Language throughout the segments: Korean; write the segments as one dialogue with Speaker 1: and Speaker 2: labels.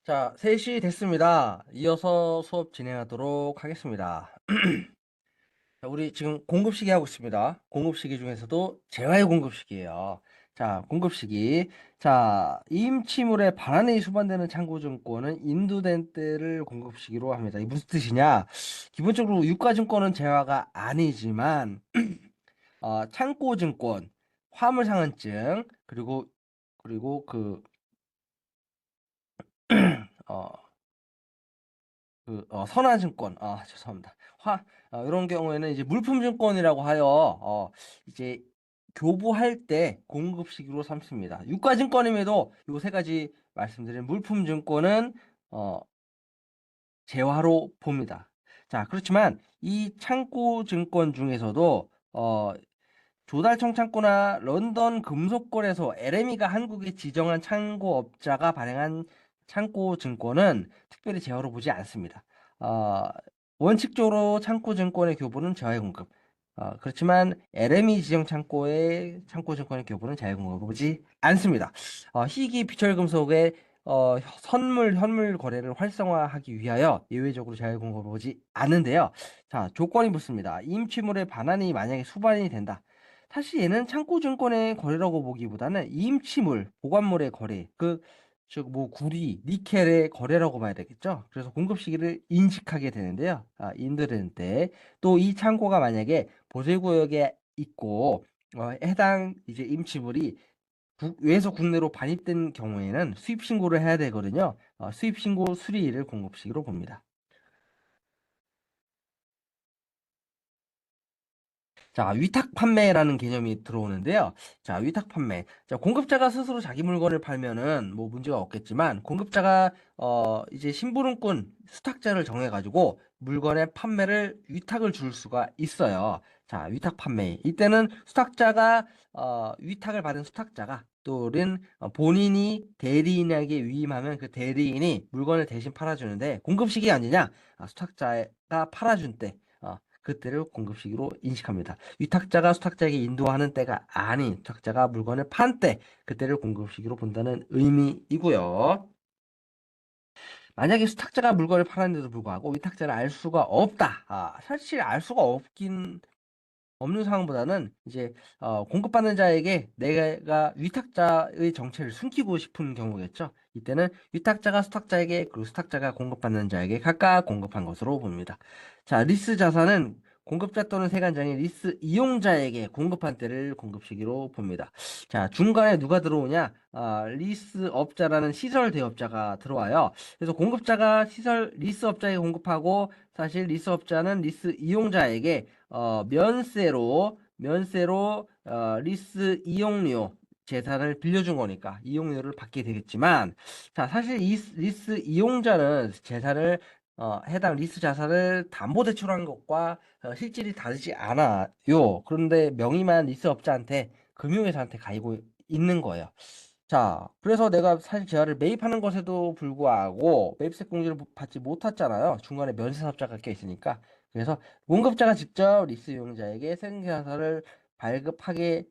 Speaker 1: 자, 3시 됐습니다. 이어서 수업 진행하도록 하겠습니다. 자, 우리 지금 공급시기 하고 있습니다. 공급시기 중에서도 재화의 공급시기예요. 자, 공급시기. 자, 임치물에 반환이 수반되는 창고증권은 인도된 때를 공급시기로 합니다. 이게 무슨 뜻이냐? 기본적으로 유가증권은 재화가 아니지만 창고증권, 화물상환증, 그리고 어, 선화증권, 죄송합니다. 이런 경우에는 이제 물품증권이라고 하여, 이제 교부할 때 공급식으로 삼습니다. 유가증권임에도 요 세 가지 말씀드린 물품증권은, 재화로 봅니다. 자, 그렇지만 이 창고증권 중에서도, 조달청 창고나 런던 금속거래소 LME가 한국에 지정한 창고업자가 발행한 창고증권은 특별히 제어로 보지 않습니다. 어, 원칙적으로 창고증권의 교부는 재화의 공급. 그렇지만 LME 지정 창고의 창고증권의 교부는 재화의 공급을 보지 않습니다. 희귀 비철금속의 현물 거래를 활성화하기 위하여 예외적으로 재화의 공급을 보지 않는데요. 자, 조건이 붙습니다. 임취물의 반환이 만약에 수반이 된다. 사실 얘는 창고증권의 거래라고 보기보다는 임치물, 보관물의 거래, 즉, 구리, 니켈의 거래라고 봐야 되겠죠. 그래서 공급 시기를 인식하게 되는데요. 인도되는 때. 또 이 창고가 만약에 보세구역에 있고, 해당 이제 임치물이 외에서 국내로 반입된 경우에는 수입 신고를 해야 되거든요. 수입 신고 수리일을 공급 시기로 봅니다. 자, 위탁 판매라는 개념이 들어오는데요. 자, 위탁 판매. 자, 공급자가 스스로 자기 물건을 팔면은 뭐 문제가 없겠지만, 공급자가, 이제 심부름꾼, 수탁자를 정해가지고 물건의 판매를 위탁을 줄 수가 있어요. 자, 위탁 판매. 이때는 위탁을 받은 수탁자가 또는 본인이 대리인에게 위임하면 그 대리인이 물건을 대신 팔아주는데, 공급식이 아니냐? 수탁자가 팔아준 때, 그때를 공급시기로 인식합니다. 위탁자가 수탁자에게 인도하는 때가 아닌 수탁자가 물건을 판 때, 그때를 공급시기로 본다는 의미이고요. 만약에 수탁자가 물건을 팔았는데도 불구하고 위탁자를 알 수가 없다. 사실 알 수가 없는 상황보다는 이제 공급받는 자에게 내가 위탁자의 정체를 숨기고 싶은 경우겠죠. 이때는 위탁자가 수탁자에게 그리고 수탁자가 공급받는 자에게 각각 공급한 것으로 봅니다. 자, 리스 자산은 공급자 또는 세관장이 리스 이용자에게 공급한 때를 공급 시기로 봅니다. 자, 중간에 누가 들어오냐? 리스업자라는 시설 대업자가 들어와요. 그래서 공급자가 리스업자에게 공급하고 사실 리스업자는 리스 이용자에게 면세로 리스 이용료 재산을 빌려준 거니까 이용료를 받게 되겠지만, 자, 사실 이 리스 이용자는 해당 리스 자산을 담보대출한 것과 실질이 다르지 않아요. 그런데 명의만 리스업자한테 금융회사한테 가지고 있는 거예요. 자, 그래서 내가 사실 재화를 매입하는 것에도 불구하고 매입세 공제를 받지 못했잖아요. 중간에 면세사업자가 껴 있으니까. 그래서 공급자가 직접 리스 이용자에게 생계사설을 발급하게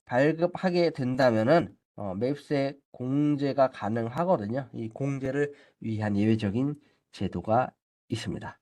Speaker 1: 발급하게 된다면은 매입세 공제가 가능하거든요. 이 공제를 위한 예외적인 제도가 있습니다.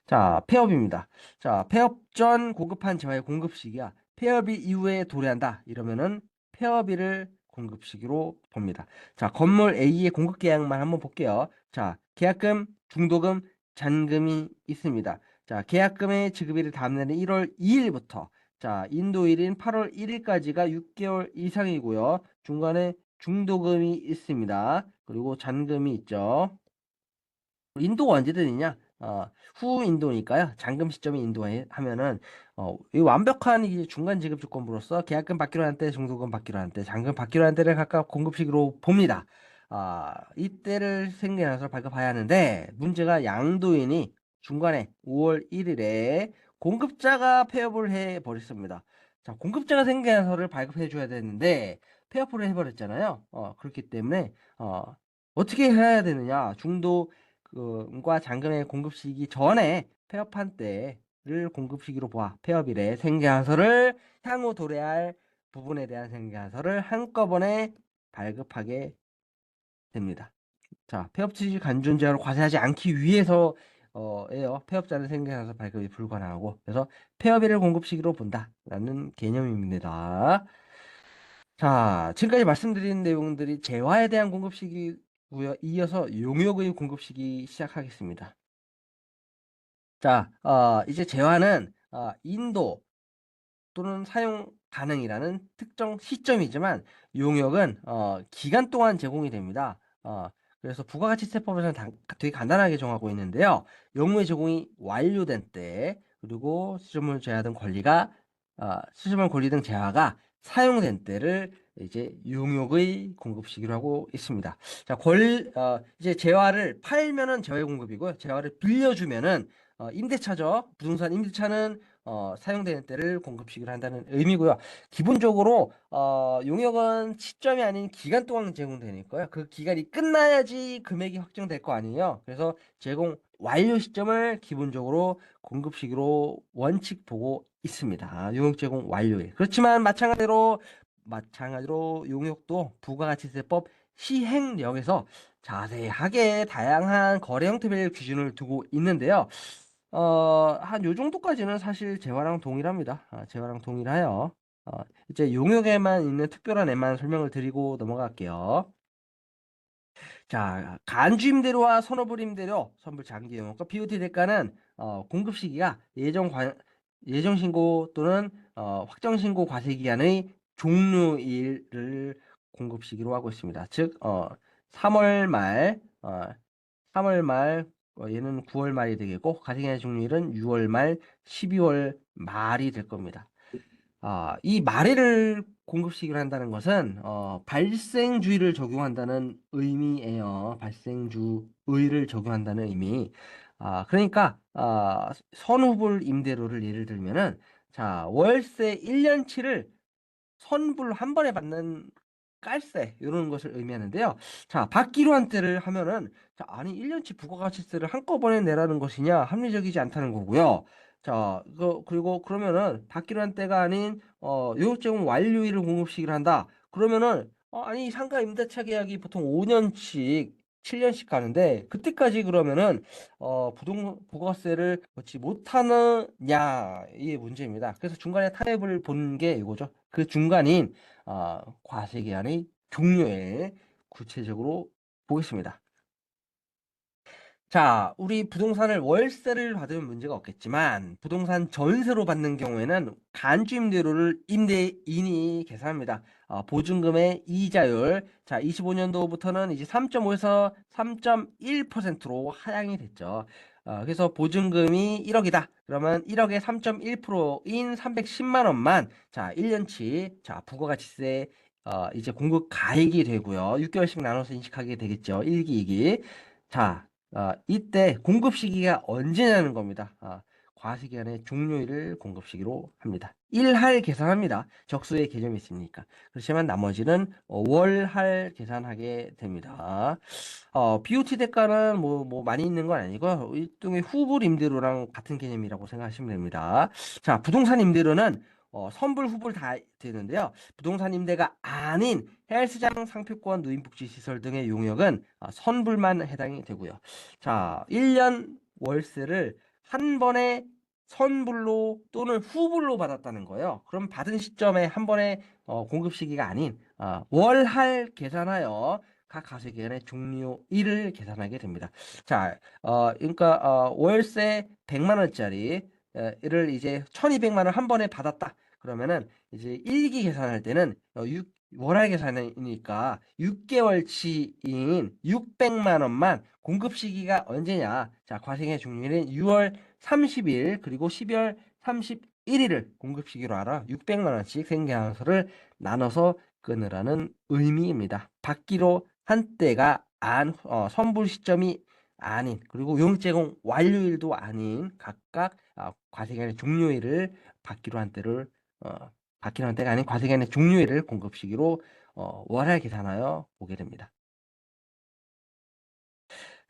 Speaker 1: 자, 폐업입니다. 자, 폐업 전 공급한 재화의 공급 시기야. 폐업일 이후에 도래한다. 이러면은 폐업일을 공급 시기로 봅니다. 자, 건물 A의 공급 계약만 한번 볼게요. 자, 계약금, 중도금, 잔금이 있습니다. 자, 계약금의 지급일이 다음날인 1월 2일부터 자, 인도일인 8월 1일까지가 6개월 이상이고요. 중간에 중도금이 있습니다. 그리고 잔금이 있죠. 인도가 언제 되느냐? 후 인도니까요. 잔금 시점이 인도하면은 이 완벽한 이 중간 지급 조건부로서 계약금 받기로 한 때, 중도금 받기로 한 때, 잔금 받기로 한 때를 각각 공급식으로 봅니다. 이때를 생계나서 발급해야 하는데 문제가 양도인이 중간에 5월 1일에 공급자가 폐업을 해 버렸습니다. 자, 공급자가 생계나서를 발급해 줘야 되는데 폐업을 해 버렸잖아요. 그렇기 때문에 어떻게 해야 되느냐? 과 잔금의 공급 시기 전에 폐업한 때를 공급 시기로 보아 폐업일에 생계하서를 향후 도래할 부분에 대한 생계하서를 한꺼번에 발급하게 됩니다. 자, 폐업지 간존 제한을 과세하지 않기 위해서 에요. 폐업자는 생계상서 발급이 불가능하고 그래서 폐업일을 공급 시기로 본다라는 개념입니다. 자, 지금까지 말씀드린 내용들이 재화에 대한 공급 시기고요. 이어서 용역의 공급 시기 시작하겠습니다. 자, 이제 재화는 인도 또는 사용 가능이라는 특정 시점이지만 용역은 기간 동안 제공이 됩니다. 그래서 부가가치세법에서는 되게 간단하게 정하고 있는데요. 영무의 제공이 완료된 때 그리고 수주물 제화 등 권리가 수주물 권리 등 재화가 사용된 때를 이제 용역의 공급 시기로 하고 있습니다. 자, 이제 재화를 팔면은 재화 공급이고요. 재화를 빌려주면은 임대차죠. 부동산 임대차는 사용되는 때를 공급 시기로 한다는 의미고요. 기본적으로 용역은 시점이 아닌 기간 동안 제공되니까요. 그 기간이 끝나야지 금액이 확정될 거 아니에요. 그래서 제공 완료 시점을 기본적으로 공급 시기로 원칙 보고 있습니다. 용역 제공 완료일. 그렇지만 마찬가지로 용역도 부가가치세법 시행령에서 자세하게 다양한 거래 형태별 기준을 두고 있는데요. 한 요 정도까지는 사실 재화랑 동일합니다. 재화랑 동일하여 이제 용역에만 있는 특별한 앱만 설명을 드리고 넘어갈게요. 자, 간주 임대료와 선호불 임대료, 선불 장기 용역과 BOT 대가는 공급 시기가 예정 신고 또는 확정 신고 과세 기간의 종료일을 공급 시기로 하고 있습니다. 즉 3월 말 3월 말 얘는 9월 말이 되겠고 과세 기간의 종료일은 6월 말 12월 말이 될 겁니다. 이 말해를 공급 시기로 한다는 것은 발생주의를 적용한다는 의미예요. 발생주의를 적용한다는 의미. 그러니까 선후불 임대료를 예를 들면은 자, 월세 1년치를 선불 한 번에 받는 깔세 이런 것을 의미하는데요. 자, 받기로 한 때를 하면은 자, 아니 1년치 부가가치세를 한꺼번에 내라는 것이냐 합리적이지 않다는 거고요. 자, 그리고 그러면은 받기로 한 때가 아닌 요역 제공 완료일을 공급시기를 한다. 그러면은 아니 상가 임대차 계약이 보통 5년씩 7년씩 가는데 그때까지 그러면은 부가세를 걷지 못하느냐 이게 문제입니다. 그래서 중간에 타협을 본 게 이거죠. 그 중간인 과세기한의 종료에 구체적으로 보겠습니다. 자, 우리 부동산을 월세를 받으면 문제가 없겠지만 부동산 전세로 받는 경우에는 간주임대료를 임대인이 계산합니다. 보증금의 이자율, 자, 25년도부터는 이제 3.5에서 3.1%로 하향이 됐죠. 그래서 보증금이 1억이다. 그러면 1억에 3.1%인 310만 원만 자, 1년치 자, 부가가치세 이제 공급 가액이 되고요. 6개월씩 나눠서 인식하게 되겠죠. 1기, 2기. 자, 이때 공급 시기가 언제냐는 겁니다. 과세기간의 종료일을 공급 시기로 합니다. 일할 계산합니다. 적수의 개념이 있으니까. 그렇지만 나머지는 월할 계산하게 됩니다. BOT 대가는 뭐 많이 있는 건 아니고 일종의 후불 임대료랑 같은 개념이라고 생각하시면 됩니다. 자, 부동산 임대료는 선불, 후불 다 되는데요. 부동산 임대가 아닌 헬스장, 상표권, 노인복지시설 등의 용역은 선불만 해당이 되고요. 자, 1년 월세를 한 번에 선불로 또는 후불로 받았다는 거예요. 그럼 받은 시점에 한 번에 공급 시기가 아닌 월할 계산하여 각 가세기간의 종료일을 계산하게 됩니다. 자, 그러니까 월세 100만 원짜리 를 이제 1200만 원 한 번에 받았다. 그러면은 이제 일기 계산할 때는 월할 계산이니까 6개월치인 600만 원만 공급 시기가 언제냐? 자, 과세기간 종료일은 6월 30일 그리고 12월 31일을 공급 시기로 알아 600만 원씩 생계환수를 나눠서 끊으라는 의미입니다. 받기로 한 때가 선불 시점이 아닌 그리고 용역 제공 완료일도 아닌 각각 과세기간의 종료일을 받기로 한 때를 받기로 한 때가 아닌 과세기간의 종료일을 공급 시기로 월할 계산하여 보게 됩니다.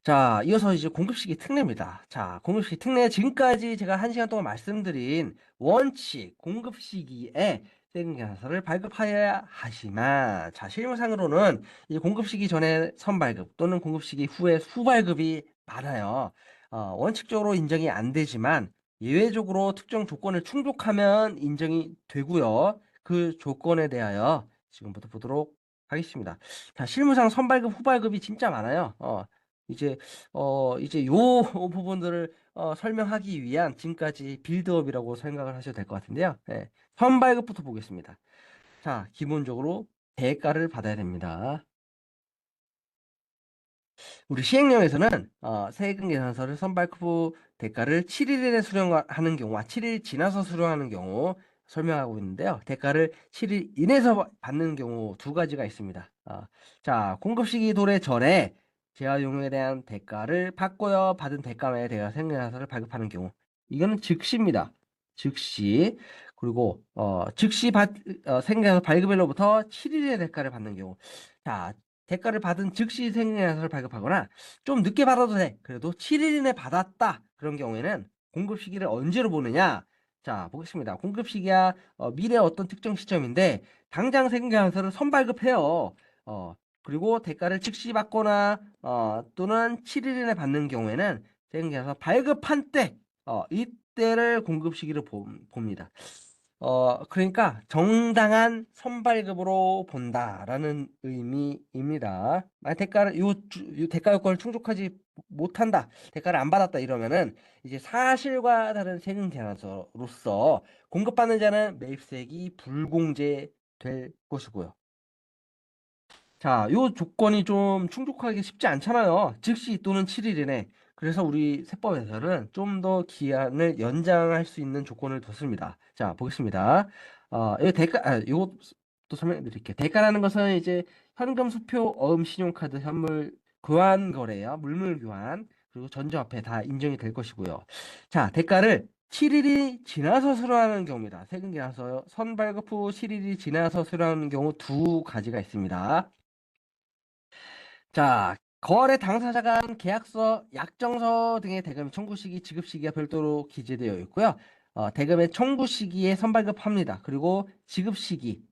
Speaker 1: 자, 이어서 이제 공급시기 특례입니다. 자, 공급시기 특례 지금까지 제가 1시간 동안 말씀드린 원칙 공급시기에 세금 계산서를 발급하여야 하지만, 자, 실무상으로는 이 공급 시기 전에 선발급 또는 공급 시기 후에 후발급이 많아요. 원칙적으로 인정이 안 되지만 예외적으로 특정 조건을 충족하면 인정이 되고요. 그 조건에 대하여 지금부터 보도록 하겠습니다. 자, 실무상 선발급, 후발급이 진짜 많아요. 이제 이제 요 부분들을 설명하기 위한 지금까지 빌드업이라고 생각을 하셔도 될 것 같은데요. 네. 선발급부터 보겠습니다. 자, 기본적으로 대가를 받아야 됩니다. 우리 시행령에서는 세금 계산서를 선발급 후 대가를 7일에 수령하는 경우와 7일 지나서 수령하는 경우 설명하고 있는데요. 대가를 7일 이내에서 받는 경우 두 가지가 있습니다. 자, 공급 시기 도래 전에 재화 용역에 대한 대가를 받고요. 받은 대가에 대한 세금 계산서를 발급하는 경우, 이거는 즉시입니다. 즉시. 그리고 즉시 세금 계산서 발급일로부터 7일의 대가를 받는 경우. 자, 대가를 받은 즉시 생계약서를 발급하거나 좀 늦게 받아도 돼. 그래도 7일 이내 받았다. 그런 경우에는 공급 시기를 언제로 보느냐? 자, 보겠습니다. 공급 시기야 미래 어떤 특정 시점인데 당장 생계약서를 선발급해요. 그리고 대가를 즉시 받거나 또는 7일 이내 받는 경우에는 생계약서 발급한 때 이때를 공급 시기로 봅니다. 그러니까 정당한 선발급으로 본다라는 의미입니다. 요 대가 요건을 충족하지 못한다, 대가를 안 받았다 이러면은 이제 사실과 다른 세금 계산서로서 공급받는 자는 매입세액이 불공제될 것이고요. 자, 요 조건이 좀 충족하기 쉽지 않잖아요. 즉시 또는 7일 이내. 그래서 우리 세법에서는 좀 더 기한을 연장할 수 있는 조건을 뒀습니다. 자, 보겠습니다. 이것도 설명해 드릴게요. 대가라는 것은 이제 현금, 수표, 신용카드, 현물 교환 거래요. 물물 교환, 그리고 전자화폐 다 인정이 될 것이고요. 자, 대가를 7일이 지나서 수령하는 경우입니다. 세금 계산서 선발급 후 7일이 지나서 수령하는 경우 두 가지가 있습니다. 자, 거래 당사자가 한 계약서, 약정서 등의 대금 청구 시기, 지급 시기가 별도로 기재되어 있고요. 대금의 청구 시기에 선발급합니다. 그리고 지급 시기,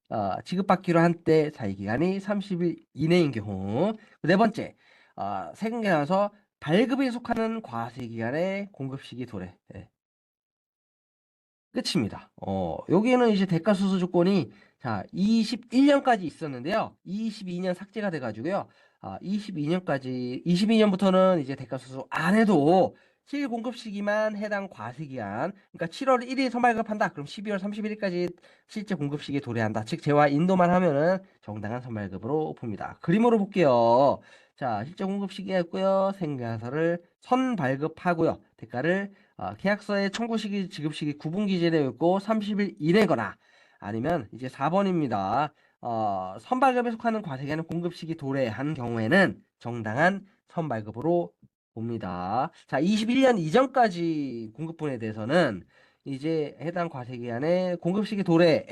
Speaker 1: 지급받기로 한 때 사이 기간이 30일 이내인 경우. 네 번째, 세금 계산서 발급에 속하는 과세 기간에 공급 시기 도래. 예. 끝입니다. 여기에는 이제 대가 수수 조건이 자, 21년까지 있었는데요. 22년 삭제가 돼가지고요. 22년부터는 이제 대가 수수 안 해도 실공급 시기만 해당 과세 기간, 그러니까 7월 1일 선발급한다. 그럼 12월 31일까지 실제 공급 시기에 도래한다. 즉, 재화 인도만 하면은 정당한 선발급으로 봅니다. 그림으로 볼게요. 자, 실제 공급 시기였고요. 생계사를 선발급하고요. 대가를 계약서의 청구 시기, 지급 시기 구분 기재되어 있고 30일 이내거나 아니면 이제 4번입니다. 선발급에 속하는 과세기간은 공급 시기 도래한 경우에는 정당한 선발급으로 봅니다. 자, 21년 이전까지 공급분에 대해서는 이제 해당 과세기간에 공급 시기 도래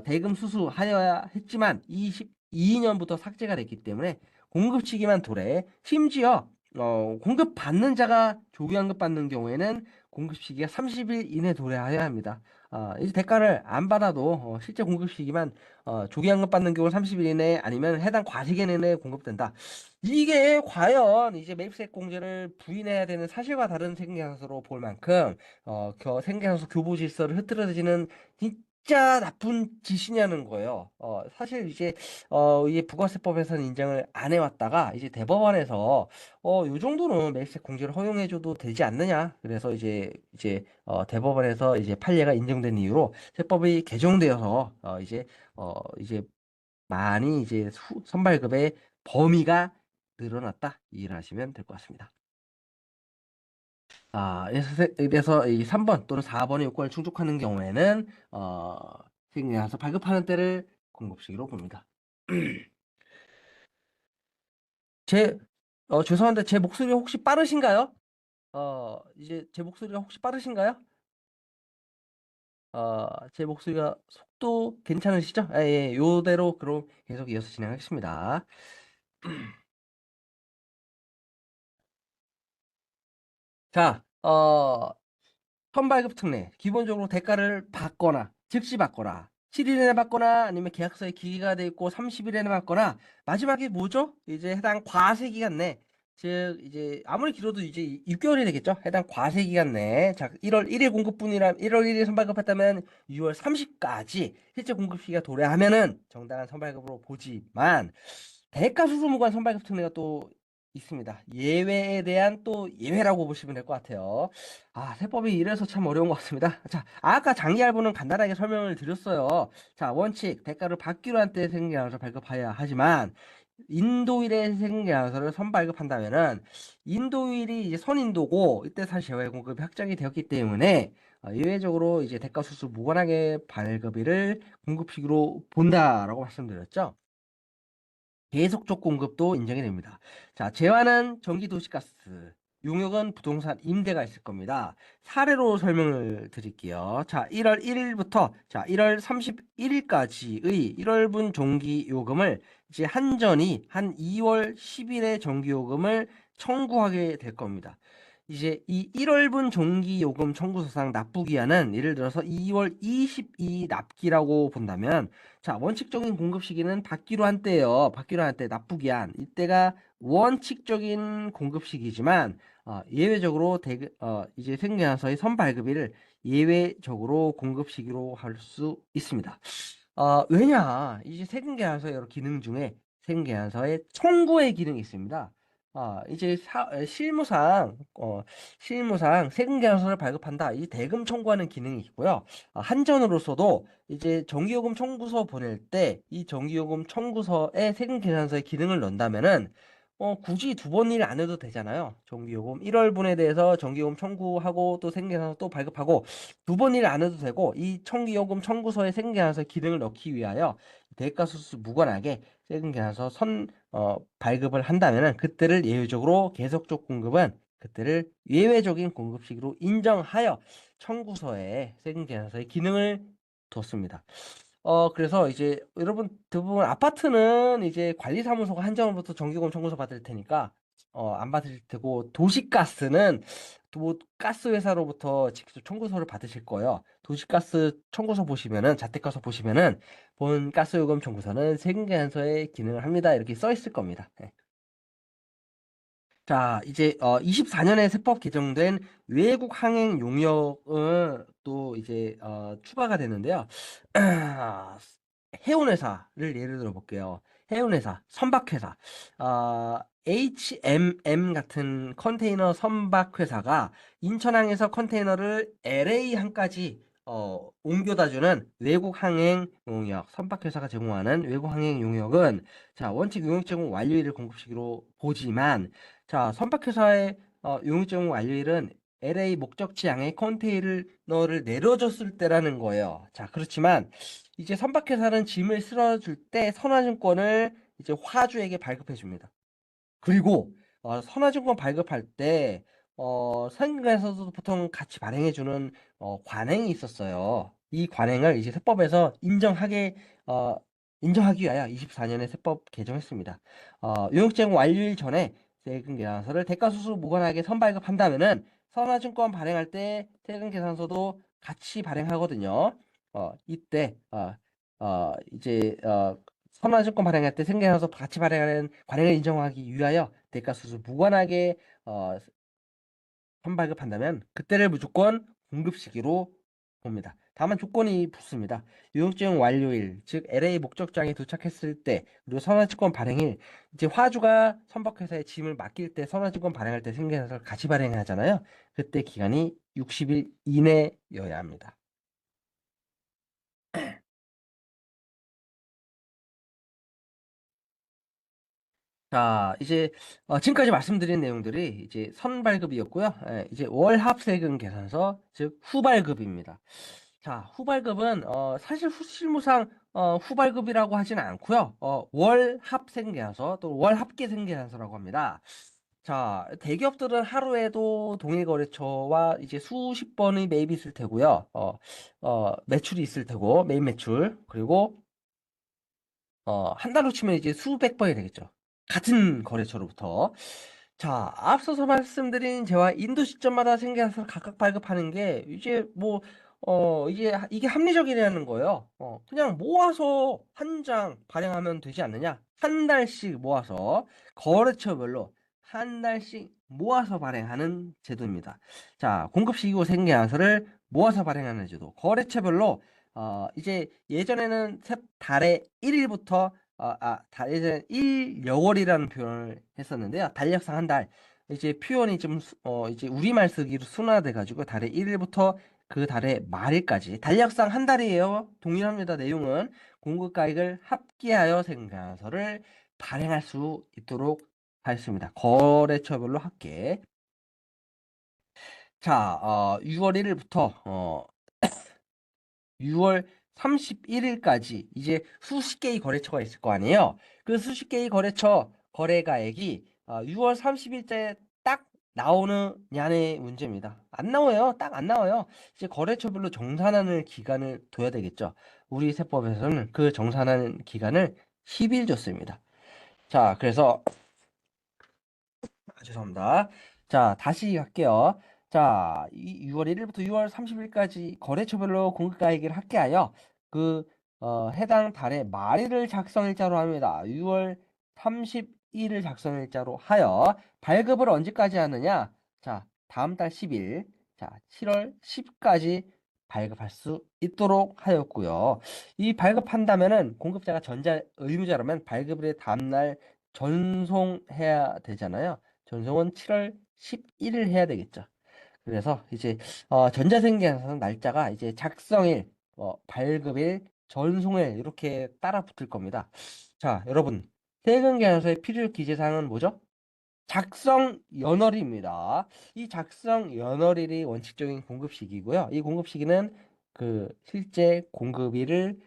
Speaker 1: 대금 수수하여야 했지만 22년부터 삭제가 됐기 때문에 공급 시기만 도래. 심지어 공급 받는 자가 조기환급 받는 경우에는 공급 시기가 30일 이내 도래하여야 합니다. 이제 대가를 안 받아도 실제 공급 시기만 조기환급 받는 경우 30일 이내 아니면 해당 과세기간 내에 공급된다. 이게 과연 이제 매입세액 공제를 부인해야 되는 사실과 다른 생계사서로 볼 만큼 생계사서 교부 질서를 흐트러지는 진짜 나쁜 짓이냐는 거예요. 사실 이제 이게 부가세법에서는 인정을 안 해왔다가 이제 대법원에서 요 정도는 매입세액 공제를 허용해줘도 되지 않느냐. 그래서 대법원에서 이제 판례가 인정된 이유로 세법이 개정되어서 이제 많이 이제 선발급의 범위가 늘어났다 이해하시면 될 것 같습니다. 그래서 이 3번 또는 4번의 요건을 충족하는 경우에는 생계에서 발급하는 때를 공급시기로 봅니다. 죄송한데 제 목소리 혹시 빠르신가요? 이제 제 목소리가 혹시 빠르신가요? 제 목소리가 속도 괜찮으시죠? 예, 요대로 그럼 계속 이어서 진행하겠습니다. 자, 선발급 특례. 기본적으로 대가를 받거나 즉시 받거나 7일 내에 받거나 아니면 계약서에 기기가 돼 있고 30일 내에 받거나 마지막에 뭐죠? 이제 해당 과세 기간 내, 즉 이제 아무리 길어도 이제 6개월이 되겠죠? 해당 과세 기간 내에 자 1월 1일 공급분이라 1월 1일 선발급했다면 6월 30까지 실제 공급 시기가 도래하면은 정당한 선발급으로 보지만 대가수수 무관 선발급 특례가 또 있습니다. 예외에 대한 또 예외라고 보시면 될 것 같아요. 세법이 이래서 참 어려운 것 같습니다. 자, 아까 장기할부는 간단하게 설명을 드렸어요. 자, 원칙, 대가를 받기로 한 때 생계약서 발급해야 하지만, 인도일에 생계약서를 선발급한다면은, 인도일이 이제 선인도고, 이때 사실 재외 공급이 확정이 되었기 때문에, 예외적으로 이제 대가수수 무관하게 발급일을 공급 시기로 본다라고 말씀드렸죠. 계속적 공급도 인정이 됩니다. 자, 제한은 전기 도시가스, 용역은 부동산 임대가 있을 겁니다. 사례로 설명을 드릴게요. 자, 1월 1일부터 1월 31일까지의 1월분 전기 요금을 이제 한전이 한 2월 10일에 전기 요금을 청구하게 될 겁니다. 이제 이 1월분 전기요금 청구서상 납부기한은 예를 들어서 2월 22일 납기라고 본다면, 자, 원칙적인 공급 시기는 받기로 한 때예요. 받기로 한 때 납부기한 이때가 원칙적인 공급 시기지만 예외적으로 이제 생계약서의 선발급일을 예외적으로 공급 시기로 할 수 있습니다. 왜냐? 이제 세금계약서 여러 기능 중에 세금계약서에 청구의 기능이 있습니다. 이제 실무상 세금계약서를 발급한다. 이 대금 청구하는 기능이 있고요. 한전으로서도 이제 전기요금 청구서 보낼 때 이 전기요금 청구서에 세금계산서의 기능을 넣는다면은 굳이 두 번 일 안 해도 되잖아요. 전기요금 1월분에 대해서 전기요금 청구하고 또 세금계산서 또 발급하고 두 번 일 안 해도 되고 이 전기요금 청구서에 세금계산서 기능을 넣기 위하여 대가수수 무관하게 세금계산서 발급을 한다면은 그때를 예외적으로 계속적 공급은 그때를 예외적인 공급식으로 인정하여 청구서에 세금계산서의 기능을 뒀습니다. 그래서 이제 여러분 대부분 아파트는 이제 관리사무소가 한전으로부터 전기요금 청구서 받을 테니까 안 받을 테고 도시가스는 또 가스 회사로부터 직접 청구서를 받으실 거예요. 도시가스 청구서 보시면은 자택가서 보시면은 본 가스요금 청구서는 세금계산서에 기능을 합니다. 이렇게 써 있을 겁니다. 네. 자, 이제 24년에 세법 개정된 외국 항행 용역은 또 이제 추가가 되는데요. 해운회사를 예를 들어 볼게요. 해운회사, 선박회사, HMM 같은 컨테이너 선박회사가 인천항에서 컨테이너를 LA항까지 옮겨다 주는 외국 항행 용역, 선박회사가 제공하는 외국 항행 용역은 자, 원칙 용역 제공 완료일을 공급 시기로 보지만 자, 선박회사의 용역 제공 완료일은 LA 목적지 항에 컨테이너를 내려줬을 때라는 거예요. 자, 그렇지만 이제 선박회사는 짐을 실어줄 때 선화증권을 이제 화주에게 발급해 줍니다. 그리고 선화증권 발급할 때 선인가에서도 보통 같이 발행해주는 관행이 있었어요. 이 관행을 이제 세법에서 인정하기 위하여 24년에 세법 개정했습니다. 용역제공 완료일 전에 세금계산서를 대가수수 무관하게 선발급한다면은 선화증권 발행할 때 세금계산서도 같이 발행하거든요. 이때 이제 선화증권 발행할 때 생계산서 같이 발행하는 관행을 인정하기 위하여 대가수수 무관하게 선발급한다면 그때를 무조건 공급 시기로 봅니다. 다만 조건이 붙습니다. 유용증 완료일, 즉 LA 목적지에 도착했을 때, 그리고 선화증권 발행일, 이제 화주가 선박회사에 짐을 맡길 때 선화증권 발행할 때 생계산서를 같이 발행하잖아요. 그때 기간이 60일 이내여야 합니다. 자, 이제 지금까지 말씀드린 내용들이 이제 선발급이었고요. 이제 월합세금 계산서, 즉 후발급입니다. 자, 후발급은 사실 실무상 후발급이라고 하지는 않고요. 월합세금 계산서 또 월합계세금 계산서라고 합니다. 자, 대기업들은 하루에도 동일 거래처와 이제 수십 번의 매입이 있을 테고요. 매출이 있을 테고, 매입 매출. 그리고 한 달로 치면 이제 수백 번이 되겠죠. 같은 거래처로부터. 자, 앞서서 말씀드린 제와 인도 시점마다 생계산서를 각각 발급하는 게 이제 뭐 이제 이게 합리적이라는 거예요. 그냥 모아서 한 장 발행하면 되지 않느냐? 한 달씩 모아서 거래처별로 한 달씩 모아서 발행하는 제도입니다. 자, 공급시기고 생계환수를 모아서 발행하는 제도. 거래처별로 이제 예전에는 달에 1일부터 예전에 1여월이라는 표현을 했었는데요. 달력상 한 달. 이제 표현이 좀 이제 우리말 쓰기로 순화돼 가지고 달에 1일부터 그 달의 말일까지 달력상 한 달이에요. 동일합니다. 내용은 공급가액을 합계하여 생산서를 발행할 수 있도록 하였습니다. 거래처별로 합계. 자, 6월 1일부터 6월 31일까지 이제 수십 개의 거래처가 있을 거 아니에요. 그 수십 개의 거래처 거래가액이 6월 30일째 딱 나오느냐의 문제입니다. 안 나와요. 딱 안 나와요. 이제 거래처별로 정산하는 기간을 둬야 되겠죠. 우리 세법에서는 그 정산하는 기간을 10일 줬습니다. 자, 그래서 죄송합니다. 자, 다시 할게요. 자, 6월 1일부터 6월 30일까지 거래처별로 공급가액을 합계하여 그 해당 달의 말일을 작성일자로 합니다. 6월 30일을 작성일자로 하여 발급을 언제까지 하느냐? 자, 다음 달 10일, 자, 7월 10까지 발급할 수 있도록 하였고요. 이 발급한다면은 공급자가 전자 의무자라면 발급의 다음 날 전송해야 되잖아요. 전송은 7월 11일 해야 되겠죠. 그래서 이제 전자생계에서는 날짜가 이제 작성일, 발급일, 전송일 이렇게 따라 붙을 겁니다. 자, 여러분 세금계산서의 필요 기재사항은 뭐죠? 작성 연월입니다. 이 작성 연월일이 원칙적인 공급 시기고요. 이 공급 시기는 그 실제 공급일을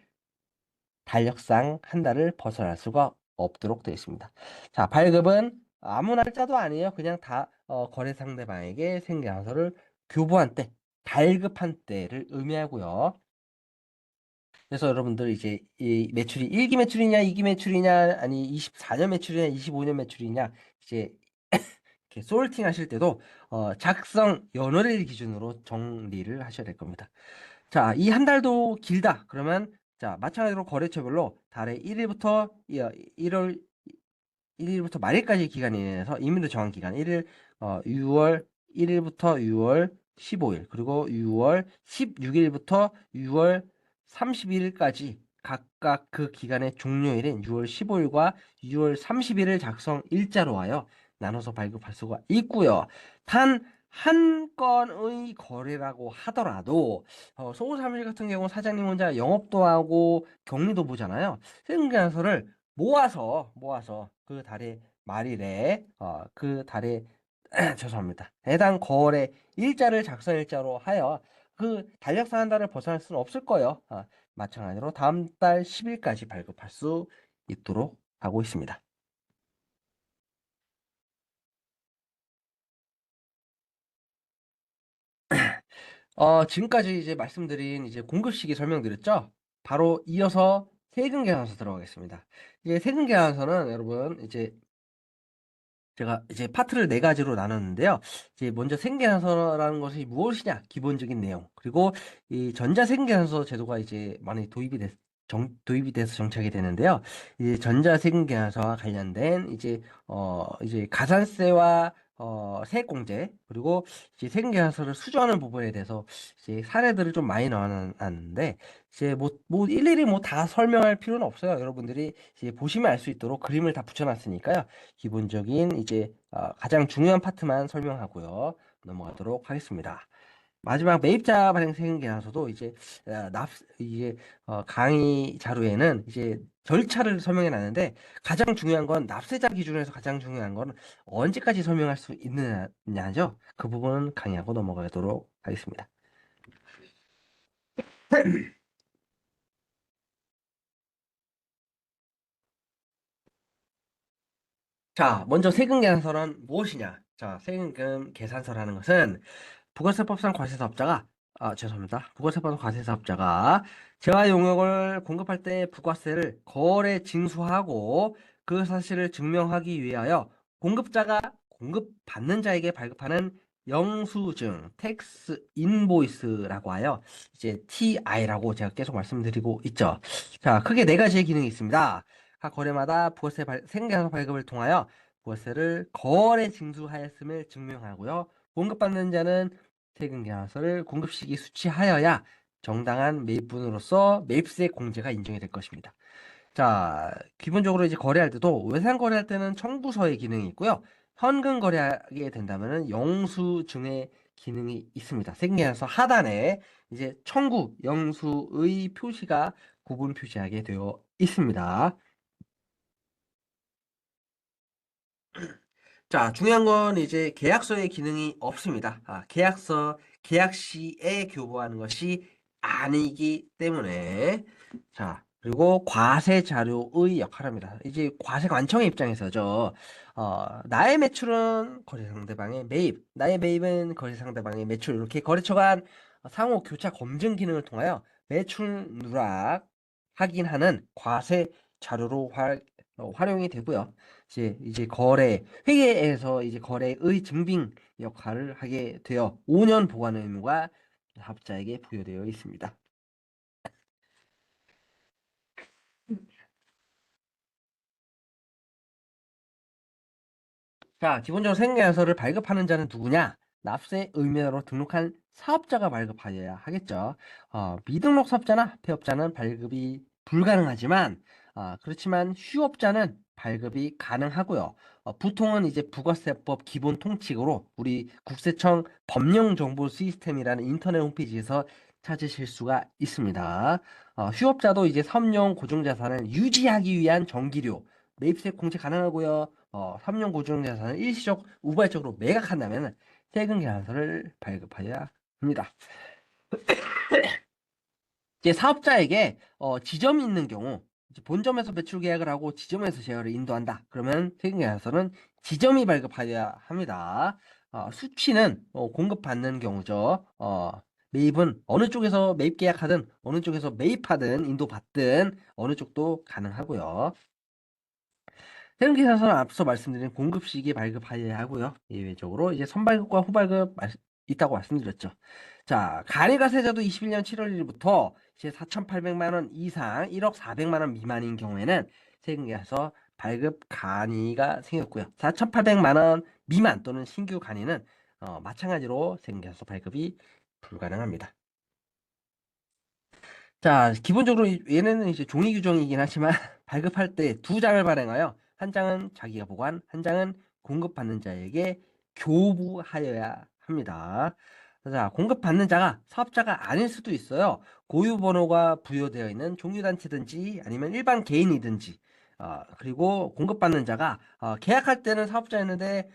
Speaker 1: 달력상 한 달을 벗어날 수가 없도록 되어 있습니다. 자, 발급은 아무 날짜도 아니에요. 그냥 다 거래 상대방에게 생계환수를 교부한 때, 발급한 때를 의미하고요. 그래서 여러분들 이제 이 매출이 1기 매출이냐, 2기 매출이냐, 아니 24년 매출이냐, 25년 매출이냐, 이제 이렇게 솔팅 하실 때도 작성 연월일 기준으로 정리를 하셔야 될 겁니다. 자, 이 한 달도 길다. 그러면 자, 마찬가지로 거래처별로 달의 1일부터 1월 1일부터 말일까지 기간에 의해서 임의로 정한 기간 6월 1일부터 6월 15일 그리고 6월 16일부터 6월 31일까지 각각 그 기간의 종료일인 6월 15일과 6월 30일을 작성 일자로 하여 나눠서 발급할 수가 있고요. 단 한 건의 거래라고 하더라도 소호사무실 같은 경우 사장님 혼자 영업도 하고 격리도 보잖아요. 세금계산서를 모아서 그 달의 말일에 그 달에 죄송합니다. 해당 거래 일자를 작성 일자로 하여 그 달력상 한 달을 벗어날 수는 없을 거예요. 마찬가지로 다음 달 10일까지 발급할 수 있도록 하고 있습니다. 지금까지 이제 말씀드린 이제 공급 시기 설명드렸죠? 바로 이어서 세금 계산서 들어가겠습니다. 이제 세금 계산서는 여러분 이제 제가 이제 파트를 네 가지로 나눴는데요. 이제 먼저 생계산서라는 것이 무엇이냐, 기본적인 내용. 그리고 이 전자생계산서 제도가 이제 많이 도입이 돼서 정착이 되는데요. 이 전자생계산서와 관련된 이제 가산세와 세액공제 그리고 이제 생계산서를 수정하는 부분에 대해서 이제 사례들을 좀 많이 넣어놨는데 이제 뭐 일일이 뭐 다 설명할 필요는 없어요. 여러분들이 이제 보시면 알 수 있도록 그림을 다 붙여놨으니까요. 기본적인 이제 가장 중요한 파트만 설명하고요. 넘어가도록 하겠습니다. 마지막 매입자 발행 세금계산서도 이제 이제 강의 자료에는 이제 절차를 설명해 놨는데 가장 중요한 건 납세자 기준에서 가장 중요한 건 언제까지 설명할 수 있느냐죠. 그 부분은 강의하고 넘어가도록 하겠습니다. 자, 먼저 세금 계산서란 무엇이냐? 자, 세금 계산서라는 것은 부가세법상 과세사업자가 죄송합니다. 부가세법상 과세사업자가 재화 용역을 공급할 때 부가세를 거래 징수하고 그 사실을 증명하기 위하여 공급자가 공급받는 자에게 발급하는 영수증, 텍스 인보이스라고 하여 이제 TI라고 제가 계속 말씀드리고 있죠. 자, 크게 네 가지의 기능이 있습니다. 각 거래마다 부가세 생계산서 발급을 통하여 부가세를 거래 징수하였음을 증명하고요. 공급받는 자는 세금 계산서를 공급 시기 수취하여야 정당한 매입분으로서 매입세 공제가 인정이 될 것입니다. 자, 기본적으로 이제 거래할 때도 외상 거래할 때는 청구서의 기능이 있고요. 현금 거래하게 된다면은 영수증의 기능이 있습니다. 생계에서 하단에 이제 청구 영수의 표시가 구분 표시하게 되어 있습니다. 자, 중요한 건 이제 계약서의 기능이 없습니다. 계약서, 계약 시에 교부하는 것이 아니기 때문에. 자, 그리고 과세 자료의 역할입니다. 이제 과세 관청의 입장에서죠. 나의 매출은 거래 상대방의 매입, 나의 매입은 거래 상대방의 매출, 이렇게 거래처 간 상호 교차 검증 기능을 통하여 매출 누락 확인하는 과세 자료로 활용이 되고요. 이제 거래 회계에서 이제 거래의 증빙 역할을 하게 되어 5년 보관 의무가 사업자에게 부여되어 있습니다. 자, 기본적으로 생계연서를 발급하는 자는 누구냐? 납세 의무자로 등록한 사업자가 발급하여야 하겠죠. 미등록 사업자나 폐업자는 발급이 불가능하지만, 그렇지만 휴업자는 발급이 가능하고요. 보통은 이제 부가세법 기본 통칙으로 우리 국세청 법령정보 시스템이라는 인터넷 홈페이지에서 찾으실 수가 있습니다. 휴업자도 이제 삼용 고정자산을 유지하기 위한 정기료, 매입세 공제 가능하고요. 3년 고정자산을 일시적 우발적으로 매각한다면 세금 계산서를 발급하여야 합니다. 이제 사업자에게 지점이 있는 경우 이제 본점에서 매출 계약을 하고 지점에서 제어를 인도한다. 그러면 세금 계산서는 지점이 발급하여야 합니다. 수취는 공급받는 경우죠. 매입은 어느 쪽에서 매입 계약하든 어느 쪽에서 매입하든 인도받든 어느 쪽도 가능하고요. 세금계산서는 앞서 말씀드린 공급 시기에 발급하여야 하고요. 예외적으로 이제 선발급과 후발급 있다고 말씀드렸죠. 자, 가리가세자도 21년 7월 1일부터 이제 4,800만 원 이상 1억 400만 원 미만인 경우에는 세금계산서 발급 간이가 생겼고요. 4,800만 원 미만 또는 신규 간이는 마찬가지로 세금계산서 발급이 불가능합니다. 자, 기본적으로 얘네는 이제 종이 규정이긴 하지만 발급할 때 두 장을 발행하여 한 장은 자기가 보관, 한 장은 공급받는 자에게 교부하여야 합니다. 자, 공급받는 자가 사업자가 아닐 수도 있어요. 고유 번호가 부여되어 있는 종류단체든지 아니면 일반 개인이든지. 그리고 공급받는 자가 계약할 때는 사업자였는데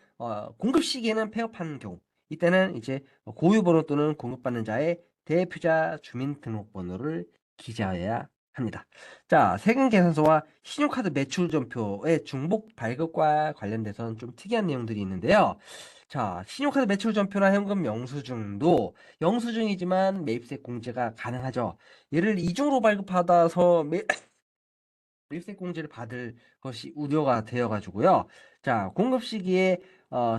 Speaker 1: 공급 시기에는 폐업하는 경우. 이때는 이제 고유 번호 또는 공급받는 자의 대표자 주민등록번호를 기재해야 합니다. 자, 세금계산서와 신용카드 매출전표의 중복 발급과 관련돼서는 좀 특이한 내용들이 있는데요. 자, 신용카드 매출전표나 현금 영수증도 영수증이지만 매입세 공제가 가능하죠. 얘를 이중으로 발급받아서 매입세 공제를 받을 것이 우려가 되어가지고요. 자, 공급 시기에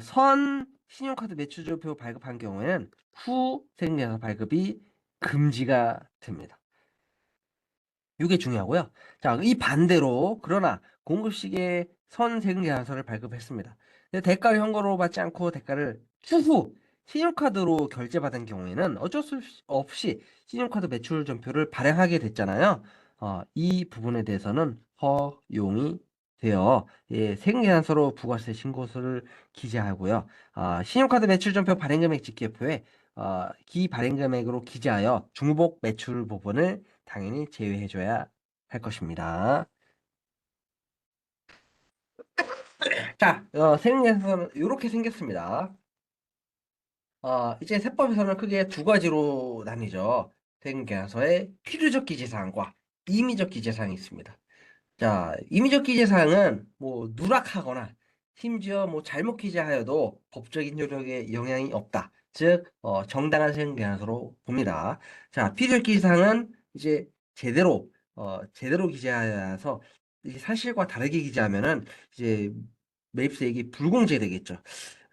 Speaker 1: 선 신용카드 매출전표 발급한 경우에는 후 세금계산서 발급이 금지가 됩니다. 이게 중요하고요. 자, 이 반대로 그러나 공급 시기에 선세금 계산서를 발급했습니다. 근데 대가를 현금으로 받지 않고 대가를 추후 신용카드로 결제받은 경우에는 어쩔 수 없이 신용카드 매출 전표를 발행하게 됐잖아요. 이 부분에 대해서는 허용이 되어 세금 계산서로 부가세 신고서를 기재하고요. 신용카드 매출 전표 발행 금액 집계표에 기 발행 금액으로 기재하여 중복 매출 부분을 당연히 제외해줘야 할 것입니다. 자, 세금계산서는 이렇게 생겼습니다. 이제 세법에서는 크게 두 가지로 나뉘죠. 세금계산서의 필요적 기재사항과 임의적 기재사항이 있습니다. 자, 임의적 기재사항은 뭐 누락하거나 심지어 뭐 잘못 기재하여도 법적인 효력에 영향이 없다. 즉, 정당한 세금계산서로 봅니다. 자, 필요적 기재사항은 이제 제대로 기재하여서 이제 사실과 다르게 기재하면은 이제 매입세액이 불공제되겠죠.